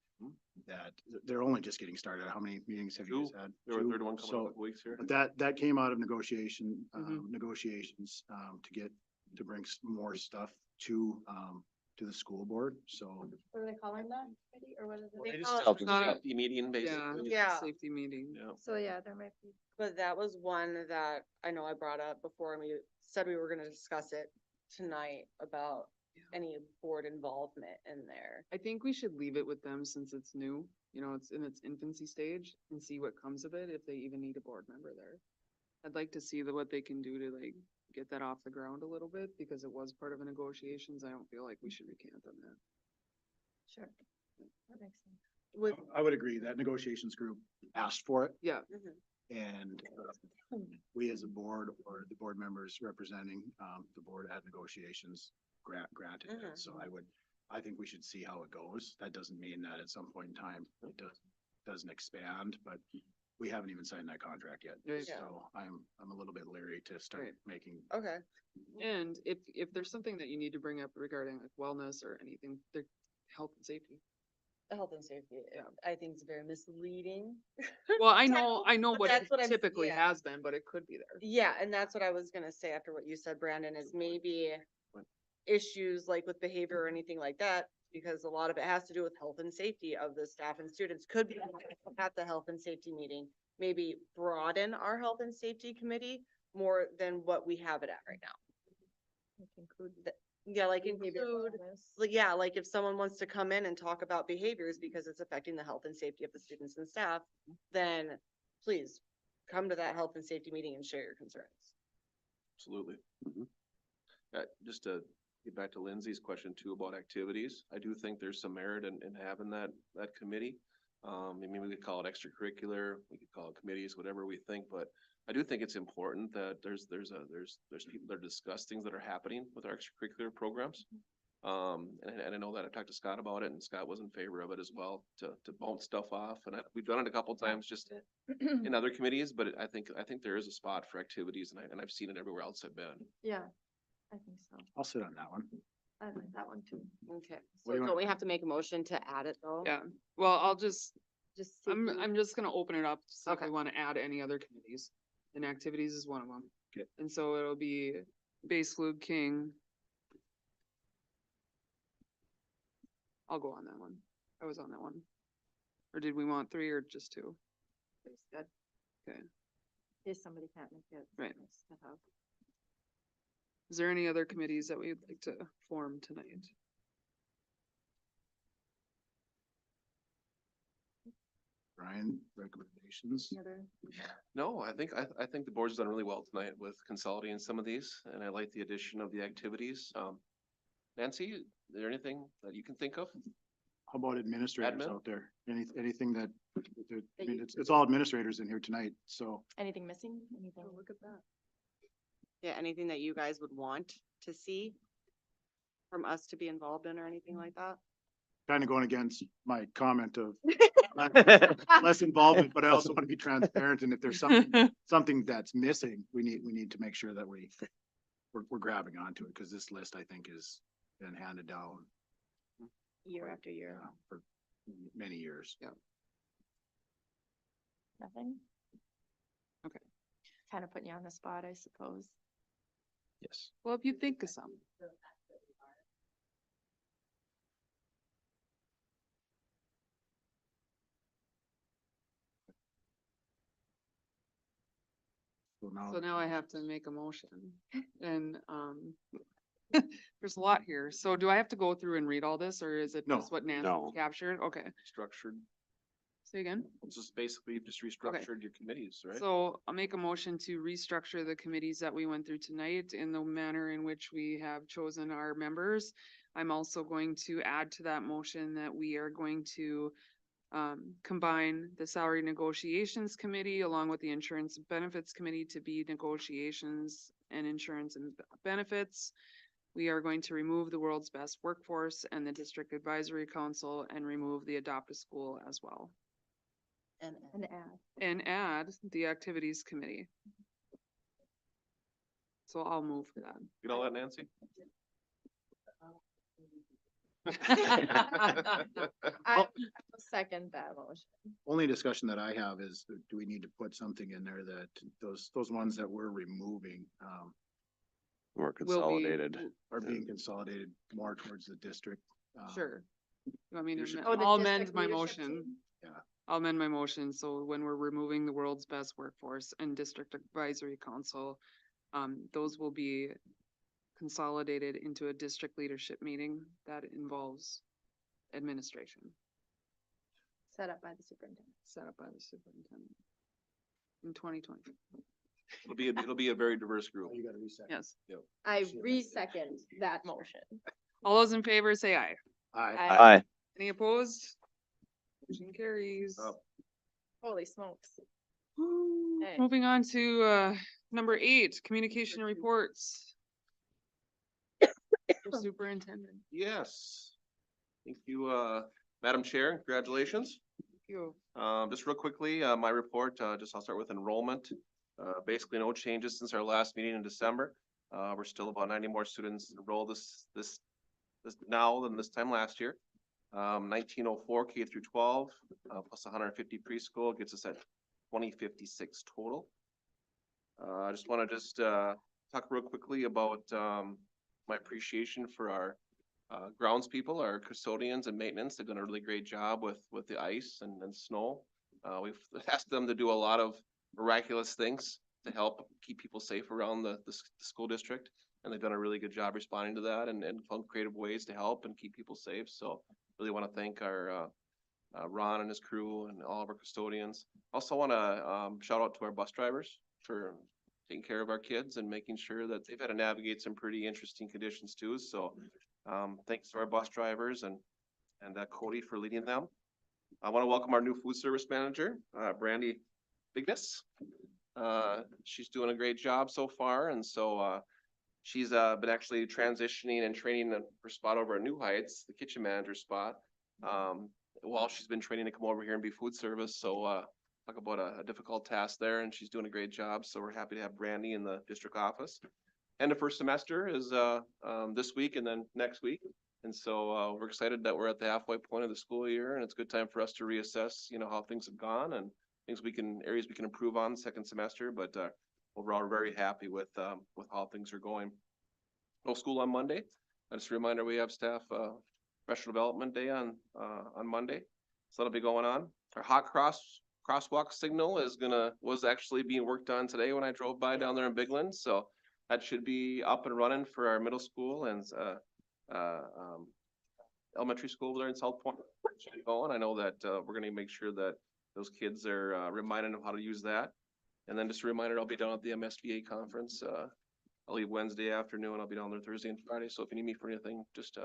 That, they're only just getting started. How many meetings have you guys had? There were a Two? third one coming in a So, couple weeks here. but that came out of negotiations, to bring more stuff to the school board, so. What are they calling that committee, or what is They it? call it- Health and not a- safety meeting, Yeah. basically. Yeah. Safety meeting. Yeah. So, yeah, there might be. but that was one that I know I brought up before and we said we were gonna discuss it tonight about any board involvement in there. I think we should leave it with them since it's new, you know, it's in its infancy stage and see what comes of it, if they even need a board member there. I'd like to see what they can do to like get that off the ground a little bit because it was part of the negotiations. I don't feel like we should recant on that. Sure. That makes sense. Would, I would agree that negotiations group asked for it. Yeah, Mhm. And we as a board or the board members representing, the board at negotiations granted Mhm. it. So I think we should see how it goes. That doesn't mean that at some point in time it doesn't expand, but we haven't even signed that contract yet. Right. So I'm a little bit leery to start Right. making. okay, and if there's something that you need to bring up regarding like wellness or anything, the health and safety. the health and safety, I think is very misleading. Well, I know But what it that's what I'm- typically yeah. has been, but it could be there. Yeah, and that's what I was gonna say after what you said, Brandon, is maybe issues like with behavior or anything like that, because a lot of it has to do with health and safety of the staff and students, could be at the health and safety meeting. Maybe broaden our health and safety committee more than what we have it at right now. Include Yeah, like behavior include, wellness. like, yeah, like if someone wants to come in and talk about behaviors because it's affecting the health and safety of the students and staff, then please come to that health and safety meeting and share your concerns. Absolutely. Just to get back to Lindsay's question too about activities, I do think there's some merit in having that committee. I mean, we could call it extracurricular, we could call it committees, whatever we think, but I do think it's important that there's people that discuss things that are happening with our extracurricular programs. And I know that I talked to Scott about it and Scott was in favor of it as well, to bounce stuff off. And we've done it a couple times just in other committees, but I think there is a spot for activities and I've seen it everywhere else I've been. Yeah, I think so. I'll sit on that one. I like that one too. Okay, What so do you don't want? we have to make a motion to add it though? Yeah, well, I'll just, Just. see if you- I'm just gonna open it up to see if Okay. we wanna add any other committees. And activities is one of them. Okay. And so it'll be Base Luke King. I'll go on that one. I was on that one. Or did we want 3 or just 2? Good. Okay. In case somebody can't make it. Right. nice to have. Is there any other committees that we'd like to form tonight? Brian, recommendations? No, I think the board's done really well tonight with consolidating some of these, and I like the addition of the activities. Nancy, is there anything that you can think of? How about administrators Admin? out there? Anything that, I mean, you- it's all administrators in here tonight, so. Anything missing? Anything? Look at that. Yeah, anything that you guys would want to see from us to be involved in or anything like that? Kind of going against my comment of less involvement, but I also want to be transparent. And if there's something that's missing, we need to make sure that we're grabbing onto it, because this list, I think, is been handed down Year after year. for many years. Yeah. Nothing? Okay. Kind of putting you on the spot, I suppose. Yes. Well, if you think of some. So now I have to make a motion and, there's a lot here. So do I have to go through and read all this or is it No. just what Nancy No. captured? Okay, Structured, say again. it's just basically just restructured your committees, right? So I'll make a motion to restructure the committees that we went through tonight in the manner in which we have chosen our members. I'm also going to add to that motion that we are going to combine the salary negotiations committee along with the insurance and benefits committee to be negotiations and insurance and benefits. We are going to remove the world's best workforce and the district advisory council and remove the adopt a school as well. An ad. And add the activities committee. So I'll move for that. You know that, Nancy? I second that motion. Only discussion that I have is, do we need to put something in there that those ones that we're removing, More Will be- consolidated. are being consolidated more towards the district? Sure. You want me to Leadership amend- Oh, the I'll district amend my leadership motion. team? Yeah. I'll amend my motion, so when we're removing the world's best workforce and district advisory council, those will be consolidated into a district leadership meeting that involves administration Set up by the superintendent. set up by the superintendent in 2020. It'll be a very diverse group. Oh, you gotta reset. Yes. I re-second that motion. All those in favor say aye. Aye. Aye. Any opposed? Motion carries. Oh. Holy smokes. Hey. Moving on to, number 8, communication reports. For Superintendent. Yes. Thank you, Madam Chair. Congratulations. Thank you. Just real quickly, my report, I'll start with enrollment. Basically no changes since our last meeting in December. We're still about 90 more students enrolled this now than this time last year. 1904 K through 12, plus 150 preschool gets us at 2056 total. I just want to talk real quickly about, my appreciation for our grounds people, our custodians and maintenance. They've done a really great job with the ice and snow. We've asked them to do a lot of miraculous things to help keep people safe around the school district. And they've done a really good job responding to that and found creative ways to help and keep people safe. So really want to thank our Ron and his crew and all of our custodians. Also want to shout out to our bus drivers for taking care of our kids and making sure that they've had to navigate some pretty interesting conditions too. So thanks to our bus drivers and Cody for leading them. I want to welcome our new food service manager, Brandy Bigness. She's doing a great job so far. And so she's been actually transitioning and training her spot over at New Heights, the kitchen manager spot. While she's been training to come over here and be food service. So talk about a difficult task there, and she's doing a great job. So we're happy to have Brandy in the district office. And the first semester is this week and then next week. And so we're excited that we're at the halfway point of the school year, and it's a good time for us to reassess, how things have gone and areas we can improve on second semester. But overall, we're very happy with how things are going. No school on Monday. Just a reminder, we have staff professional development day on Monday. So that'll be going on. Our hot crosswalk signal was actually being worked on today when I drove by down there in Bigland. So that should be up and running for our middle school and elementary school there in South Point. Should be going. I know that we're going to make sure that those kids are reminded of how to use that. And then just a reminder, I'll be down at the MSBA conference. I'll leave Wednesday afternoon. I'll be down there Thursday and Friday. So if you need me for anything, just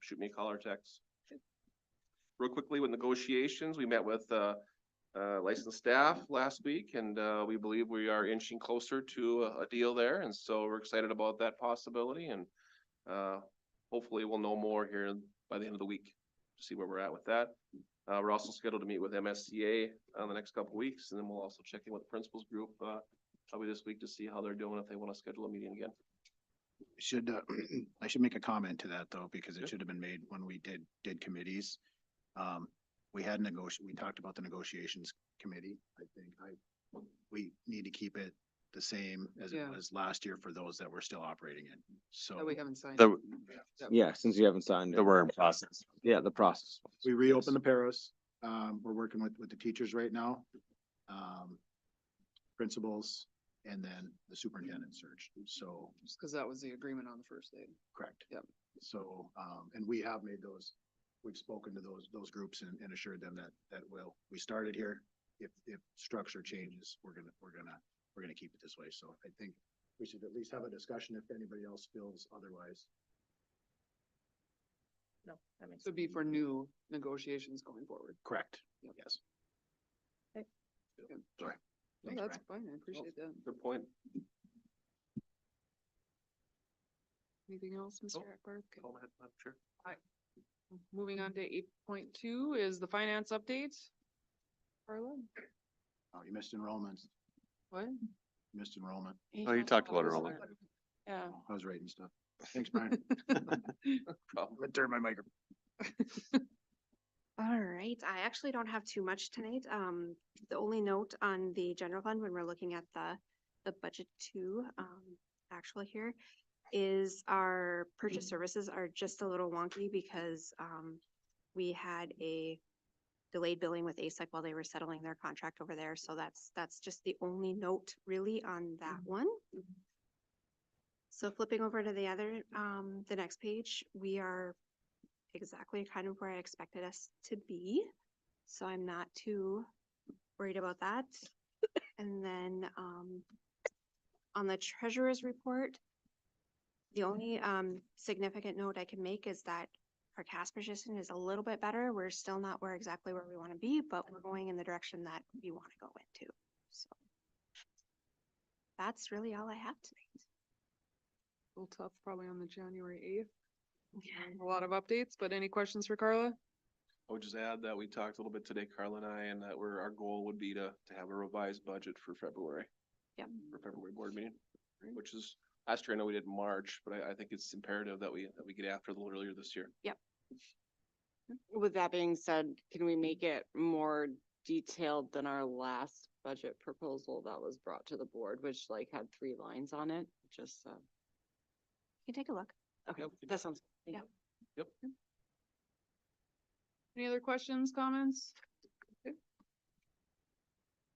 shoot me a call or text. Real quickly with negotiations, we met with licensed staff last week, and we believe we are inching closer to a deal there. And so we're excited about that possibility, and hopefully we'll know more here by the end of the week to see where we're at with that. We're also scheduled to meet with MSCA the next couple of weeks, and then we'll also check in with the principals group probably this week to see how they're doing, if they want to schedule a meeting again. Should, I should make a comment to that though, because Sure. it should have been made when we did committees. We talked about the negotiations committee. I think we need to keep it the same as it Yeah. was last year for those that we're still operating in. So That we haven't signed. The, Yeah, since you haven't signed it. the we're in process. Yeah, the process. we reopened the paras. We're working with the teachers right now. Principals and then the superintendent search. So, Just because that was the agreement on the first day. correct. Yep. So, and we have made we've spoken to those groups and assured them that we started here. If structure changes, we're gonna keep it this way. So I think we should at least have a discussion if anybody else feels otherwise. No, that makes This would be for new negotiations going forward. Correct. Yep. Yes. Okay. Sorry. No, Thanks, that's Brian. fine. I appreciate that. Good point. Anything else, Mr. Akbar? Okay. Go ahead, Madam Chair. Moving on to 8.2 is the finance update. Carla, Oh, you missed enrollment. what? Missed enrollment. Oh, you talked about enrollment. Yeah. I was writing stuff. Thanks, Brian. Problem. I'm gonna turn my microphone. All right, I actually don't have too much tonight. The only note on the general fund when we're looking at the budget two, actual here is our purchase services are just a little wonky because, we had a delayed billing with ASIC while they were settling their contract over there. So that's just the only note really on that one. So flipping over to the other, the next page, we are exactly kind of where I expected us to be. So I'm not too worried about that. And then on the treasurer's report, the only significant note I can make is that our cash position is a little bit better. We're still not exactly where we want to be, but we're going in the direction that we want to go into. So that's really all I have tonight. A little tough probably on the January 8th. A lot of updates, but any questions for Carla? I would just add that we talked a little bit today, Carla and I, and that our goal would be to have a revised budget for February. Yep. For February board meeting, which is, last year I know we did March, but I think it's imperative that we get after it a little earlier this year. With that being said, can we make it more detailed than our last budget proposal that was brought to the board, which like had 3 lines on it? Just, You can take a look. okay, Yep, we can that sounds. thank Yeah. you. Any other questions, comments? Okay.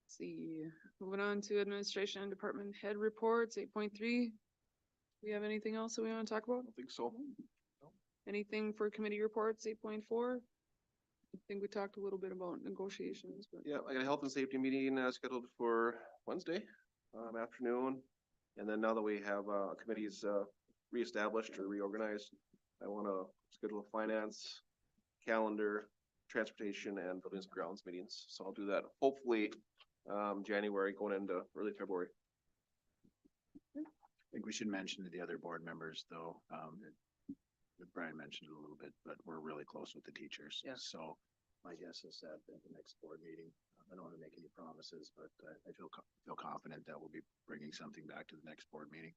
Let's see, moving on to administration and department head reports, 8.3. Do we have anything else that we want to talk about? I don't think so. Anything for committee reports, 8.4? I think we talked a little bit about negotiations, but. Yeah, I got a health and safety meeting scheduled for Wednesday afternoon. And then now that we have committees reestablished or reorganized, I want to schedule a finance, calendar, transportation, and buildings and grounds meetings. So I'll do that hopefully January going into early February. I think we should mention to the other board members though, that Brian mentioned it a little bit, but we're really close with the teachers. Yeah. So my guess is that at the next board meeting, I don't want to make any promises, but I feel confident that we'll be bringing something back to the next board meeting.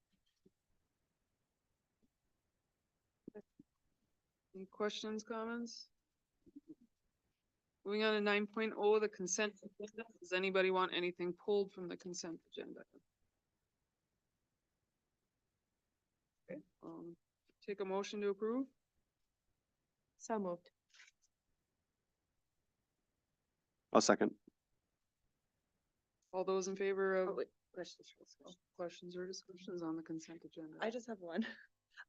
Any questions, comments? Moving on to 9.0, the consent agenda. Does anybody want anything pulled from the consent agenda? Okay, take a motion to approve. So moved. I'll second. All those in favor Oh, of wait, questions. questions or discussions on the consent agenda? I just have one.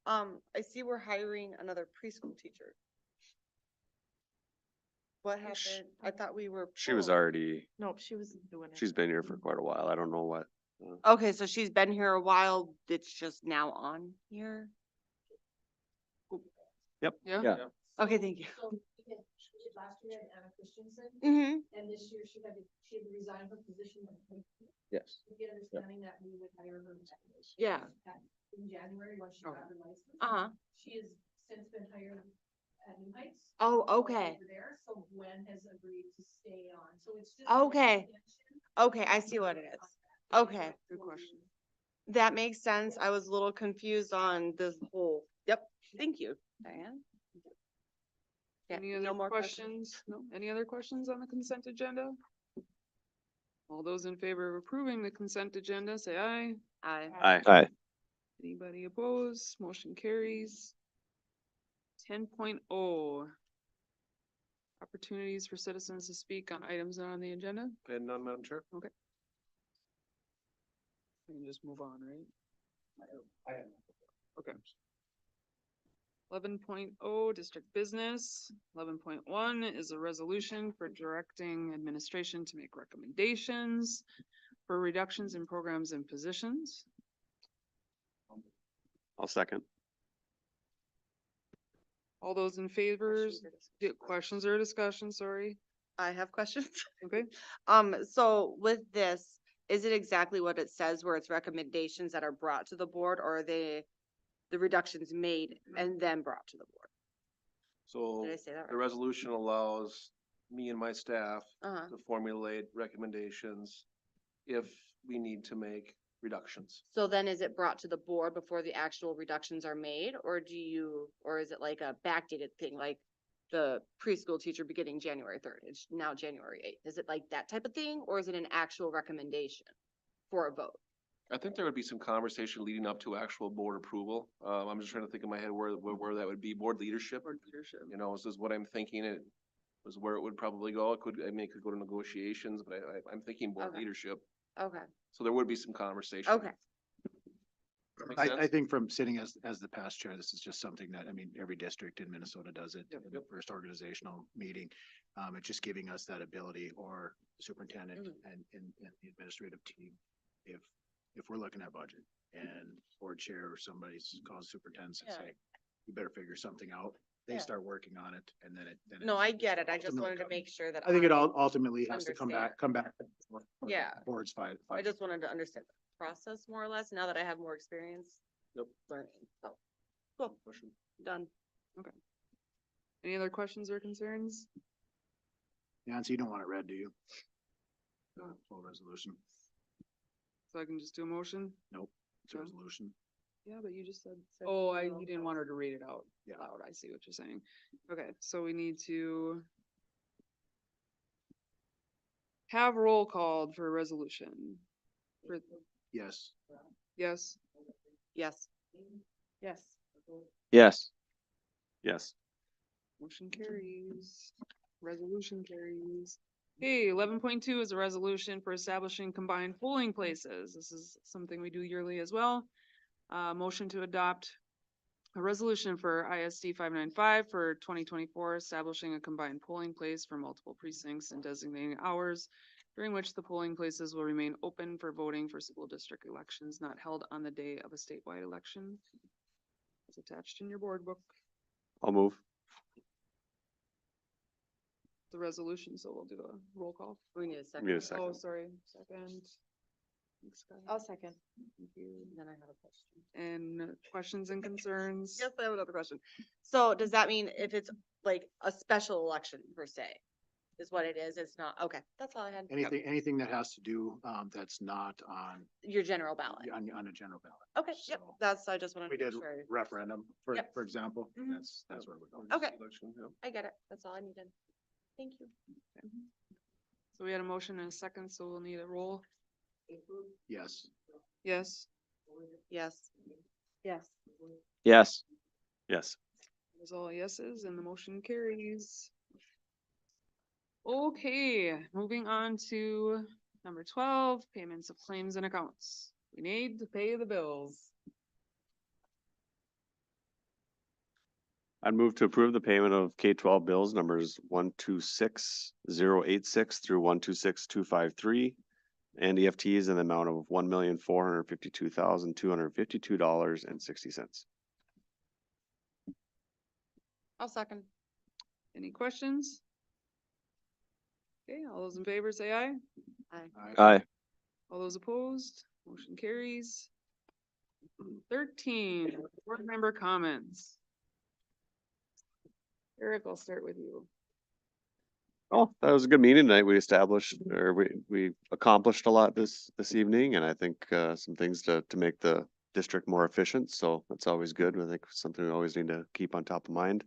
I see we're hiring another preschool teacher. What happened? I thought we were. She was full. already, Nope, she was doing it. she's been here for quite a while. I don't know what. Okay, so she's been here a while. It's just now on here. Yeah. Yeah. Okay, thank you. So, because she did last year at Anna Christensen, Mm-hmm. and this year she had to resign her position. Yes. With the understanding that we would hire her. Yeah. In January, once she Oh. got her license. Uh-huh. She has since been hired at New Heights. Oh, okay. Over there, so Gwen has agreed to stay on, so it's just. Okay. Okay, I see what it is. Okay. Good question. That makes sense. I was a little confused on this whole, yep, thank you, Diane. Yeah, Any no other more questions? No, any other questions on the consent agenda? All those in favor of approving the consent agenda, say aye. Aye. Aye. Aye. Anybody opposed? Motion carries. 10.0 opportunities for citizens to speak on items not on the agenda. And none, Madam Chair? We can just move on, right? Okay. 11.0 district business. 11.1 is a resolution for directing administration to make recommendations for reductions in programs and positions. I'll second. All those in favor, questions or discussion, sorry. I have questions. Okay, So with this, is it exactly what it says where it's recommendations that are brought to the board, or are they the reductions made and then brought to the board? So Did I say that the right? resolution allows me and my staff Uh-huh. to formulate recommendations if we need to make reductions. So then is it brought to the board before the actual reductions are made, or or is it like a backdated thing, like the preschool teacher beginning January 3rd, it's now January 8th? Is it like that type of thing, or is it an actual recommendation for a vote? I think there would be some conversation leading up to actual board approval. I'm just trying to think in my head where that would be, board leadership. board leadership. You know, this is what I'm thinking. It was where it would probably go. It could, I mean, it could go to negotiations, but I'm thinking board Okay. leadership. Okay, So there would be some conversation. okay, That make I sense? think from sitting as the past chair, this is just something that, I mean, every district in Minnesota does it Yep. in the first organizational meeting. It's just giving us that ability, or superintendent and the administrative team. If we're looking at budget and board chair or somebody calls superintendent and Yeah. say, you better figure something out. They Yeah. start working on it, and then no, I get it, I just wanted to make sure that. I think it all ultimately has to come understand. back. Yeah. Boards fight. I just wanted to understand the process more or less, now that I have more experience. Yep. Learning, so, cool, done. Any other questions or concerns? Nancy, you don't want it read, do you? Full resolution. So I can just do a motion? It's a No. resolution. Yeah, but you just said. Said Oh, no. you didn't want her to read it out Yeah. loud. I see what you're saying. Okay, so we need to have roll called for a resolution. For, Yes. yes, Yes. Yes. Yes. Yes. motion carries. Resolution carries. Okay, 11.2 is a resolution for establishing combined polling places. This is something we do yearly as well. Motion to adopt a resolution for ISD 595 for 2024, establishing a combined polling place for multiple precincts and designating hours during which the polling places will remain open for voting for school district elections not held on the day of a statewide election. It's attached in your board book, I'll move. the resolution, so we'll do a roll call. We need a second. Need a second. Oh, sorry, second. Thanks, Scott. I'll second. Thank you. Then I have a question. And questions and concerns? Yes, I have another question. So does that mean if it's like a special election per se, is what it is? It's not, okay, that's all I had. Anything that has to do, that's not on, Your general ballot. on a general ballot. Okay, yep, So, that's, I just wanted We to make did sure. referendum, Yep. for example, Mhm. that's where we're going. Okay. Election, yeah. I get it. That's all I needed. Thank you. So we had a motion and a second, so we'll need a roll. Yes. Yes, Yes. Yes. Yes. Yes. there's all yeses and the motion carries. Okay, moving on to number 12, payments of claims and accounts. We need to pay the bills. I'd move to approve the payment of K-12 bills numbers 126-086 through 126-253 and EFTs in the amount of $1,452,252.60. I'll second. Any questions? Okay, all those in favor say aye. Aye. All those opposed, motion carries. 13, board member comments. Eric, I'll start with you. Oh, that was a good meeting tonight. We established, or we accomplished a lot this evening, and I think some things to make the district more efficient, so that's always good. I think something we always need to keep on top of mind.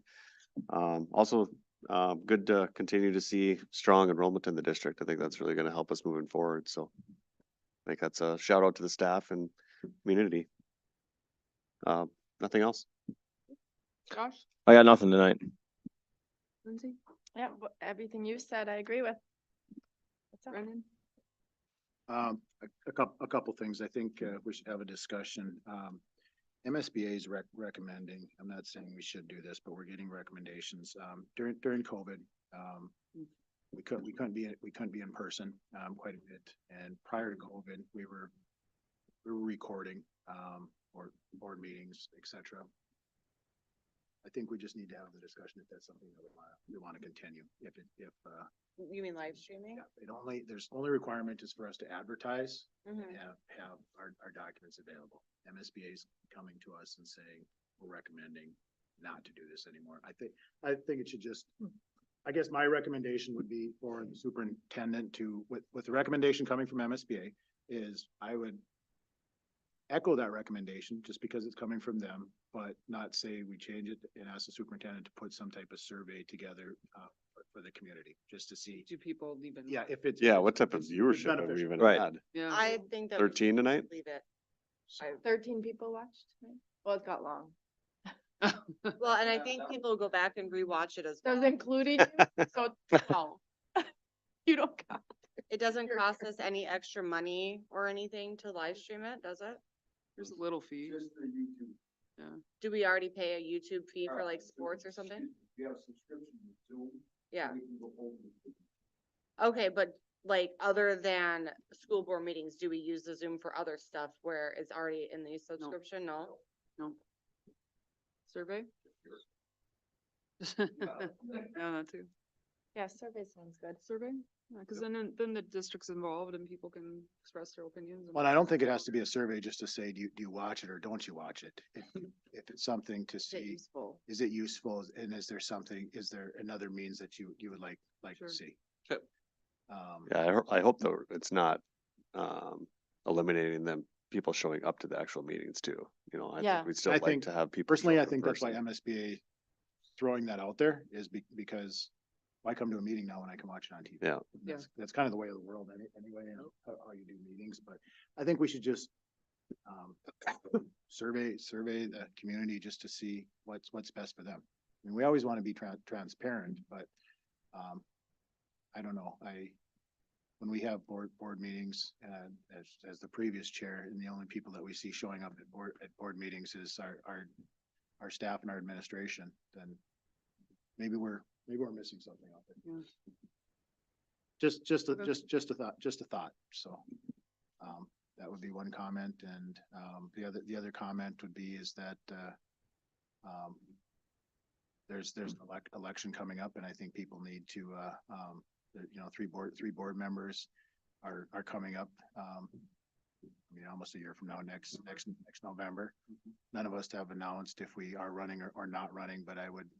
Also, good to continue to see strong enrollment in the district. I think that's really gonna help us moving forward, so I think that's a shout out to the staff and community. Nothing else? Josh, I got nothing tonight. Lindsay, Yeah, everything you said, I agree with. That's all. Brendan? A couple things. I think we should have a discussion. MSBA is recommending, I'm not saying we should do this, but we're getting recommendations. During COVID, we couldn't be in person, quite a bit. And prior to COVID, we were recording, or board meetings, et cetera. I think we just need to have the discussion if that's something that we want to continue. You mean live streaming? There's only requirement is for us to advertise and Mhm. have our documents available. MSBA is coming to us and saying, we're recommending not to do this anymore. I think it should just, I guess my recommendation would be for the superintendent to, with the recommendation coming from MSBA, is I would echo that recommendation just because it's coming from them, but not say we change it and ask the superintendent to put some type of survey together for the community, just to see. Do people even? Yeah, if it's. Yeah, what type of it's viewership have we beneficial. even Right. had? Yeah. I think that. we 13 should tonight? Leave it. 13 people watched tonight? Well, it got long. Well, and I think people go back and rewatch it as That was well. including you, so no. You don't count. It doesn't cost us any extra money or anything to live stream it, does it? There's a little fee. Do we already pay a YouTube fee for like sports or something? Yeah. Okay, but like other than school board meetings, do we use the Zoom for other stuff where it's already in the subscription? No? No. Survey? Yeah, that too. Yeah, survey sounds good. Survey? Yeah, cause then the district's involved and people can express their opinions. and- Well, I don't think it has to be a survey just to say, do you watch it or don't you watch it? If it's something to Is it see, useful? is it useful? And is there another means that you would like Sure. to see? Okay. Yeah, I hope though it's not eliminating them, people showing up to the actual meetings too. You know, I Yeah. think we'd still I like think- to have people. Personally, show I up in think that's why person. MSBA throwing that out there is because why come to a meeting now when I can watch it on TV? Yeah. That's kind of the way of the world anyway, and how you do meetings, but I think we should just survey the community just to see what's best for them. I mean, we always want to be transparent, but I don't know, when we have board meetings, and as the previous chair, and the only people that we see showing up at board meetings is our staff and our administration, then maybe we're missing something out there. Yeah. Just Okay. a thought, so. That would be one comment, and, the other comment would be is that, there's an election coming up, and I think people need to, three board members are coming up. Almost a year from now, next November. None of us have announced if we are running or not running, but I would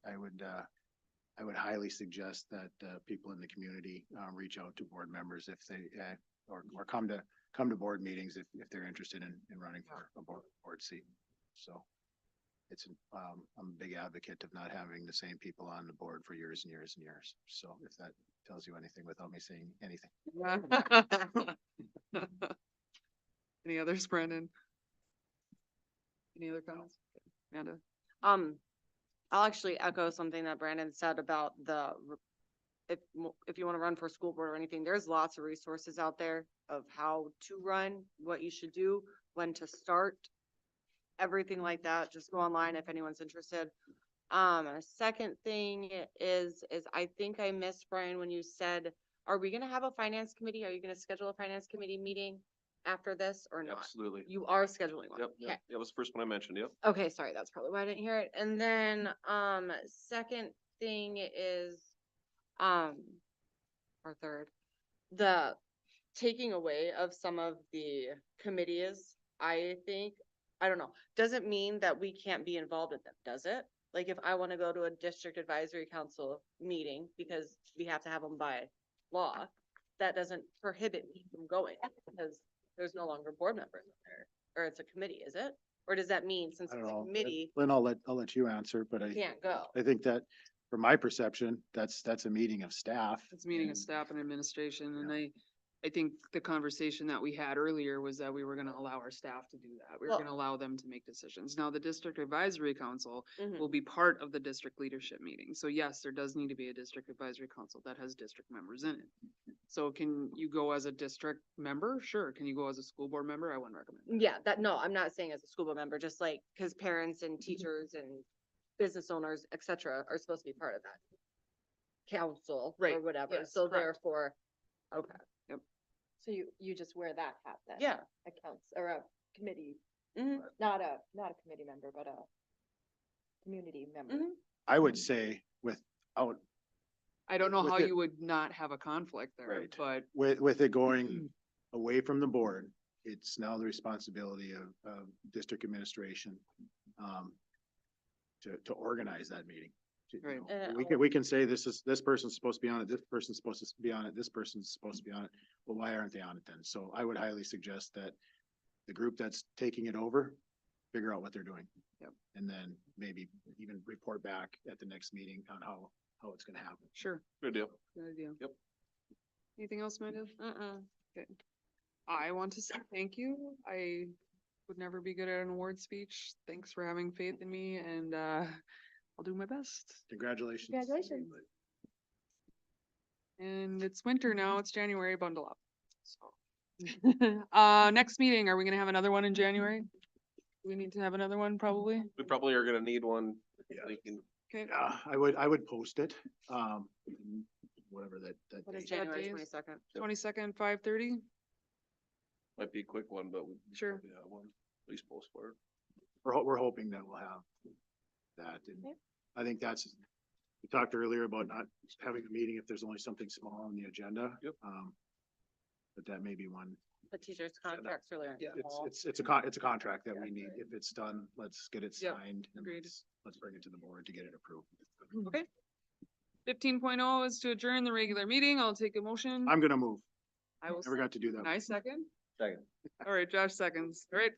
highly suggest that, people in the community, reach out to board members if they, or come to board meetings if they're interested in running for a board seat. So it's, I'm a big advocate of not having the same people on the board for years and years and years. So if that tells you anything without me saying anything. Any others, Brandon? Any other comments? Amanda? I'll actually echo something that Brandon said about if you want to run for school board or anything, there's lots of resources out there of how to run, what you should do, when to start, everything like that. Just go online if anyone's interested. Second thing is I think I missed, Brian, when you said, are we gonna have a finance committee? Are you gonna schedule a finance committee meeting after this or not? Absolutely. You are scheduling one. Yep, Okay. yep, that was the first one I mentioned, yep. Okay, sorry, that's probably why I didn't hear it. And then, second thing is, or third, the taking away of some of the committees, I think, I don't know, doesn't mean that we can't be involved in them, does it? Like if I want to go to a district advisory council meeting, because we have to have them by law, that doesn't prohibit me from going because there's no longer board members in there, or it's a committee, is it? Or does that mean since I it's don't a know. committee, Lynn, I'll let you answer, but we can't go? I think that from my perception, that's a meeting of staff. It's a meeting of staff and administration, and I think the conversation that we had earlier was that we were gonna allow our staff to do that. We were Well- gonna allow them to make decisions. Now, the district advisory council Mhm. will be part of the district leadership meeting. So yes, there does need to be a district advisory council that has district members in it. So can you go as a district member? Sure. Can you go as a school board member? I wouldn't recommend. that. Yeah, that, no, I'm not saying as a school board member, just like, cause parents and teachers and business owners, et cetera, are supposed to be part of that council or Right, whatever, yes, so correct. therefore, okay, So you just wear that hat then? yeah. Accounts, or a committee, Mhm, not a committee member, but a community member. mhm. I would say without, I don't know With how it- you would not have a conflict there, Right. but with it going away from the board, it's now the responsibility of district administration, to organize that meeting. You Right. know, we can say this person's supposed to be on it, this person's supposed to be on it, this person's supposed to be on it. Well, why aren't they on it then? So I would highly suggest that the group that's taking it over, figure out what they're doing. Yep. And then maybe even report back at the next meeting on how it's gonna happen. sure, Good deal. good idea. Yep. Anything else, Amanda? Mm-mm. I want to say thank you. I would never be good at an award speech. Thanks for having faith in me, and I'll do my best. Congratulations. Congratulations. And it's winter now, it's January, bundle up. So. Next meeting, are we gonna have another one in January? Do we need to have another one probably? We probably are gonna need one, Yeah. thinking, Okay, I would post it, whatever that What is date. January days? 22nd? 22nd, 5:30? might be a quick one, but we Sure. probably have one, at least post for it. We're hoping that we'll have that, and Okay. I think we talked earlier about not having a meeting if there's only something small on the agenda. Yep. But that may be one. The teacher's contracts earlier. in the fall. It's a contract that we need. If it's done, let's get it Yep, signed. and agreed. Let's bring it to the board to get it approved. Okay. 15.0 is to adjourn the regular meeting. I'll take a motion. I'm gonna move. I will, Never got to do that. nice second. Second. All right, Josh seconds. All right,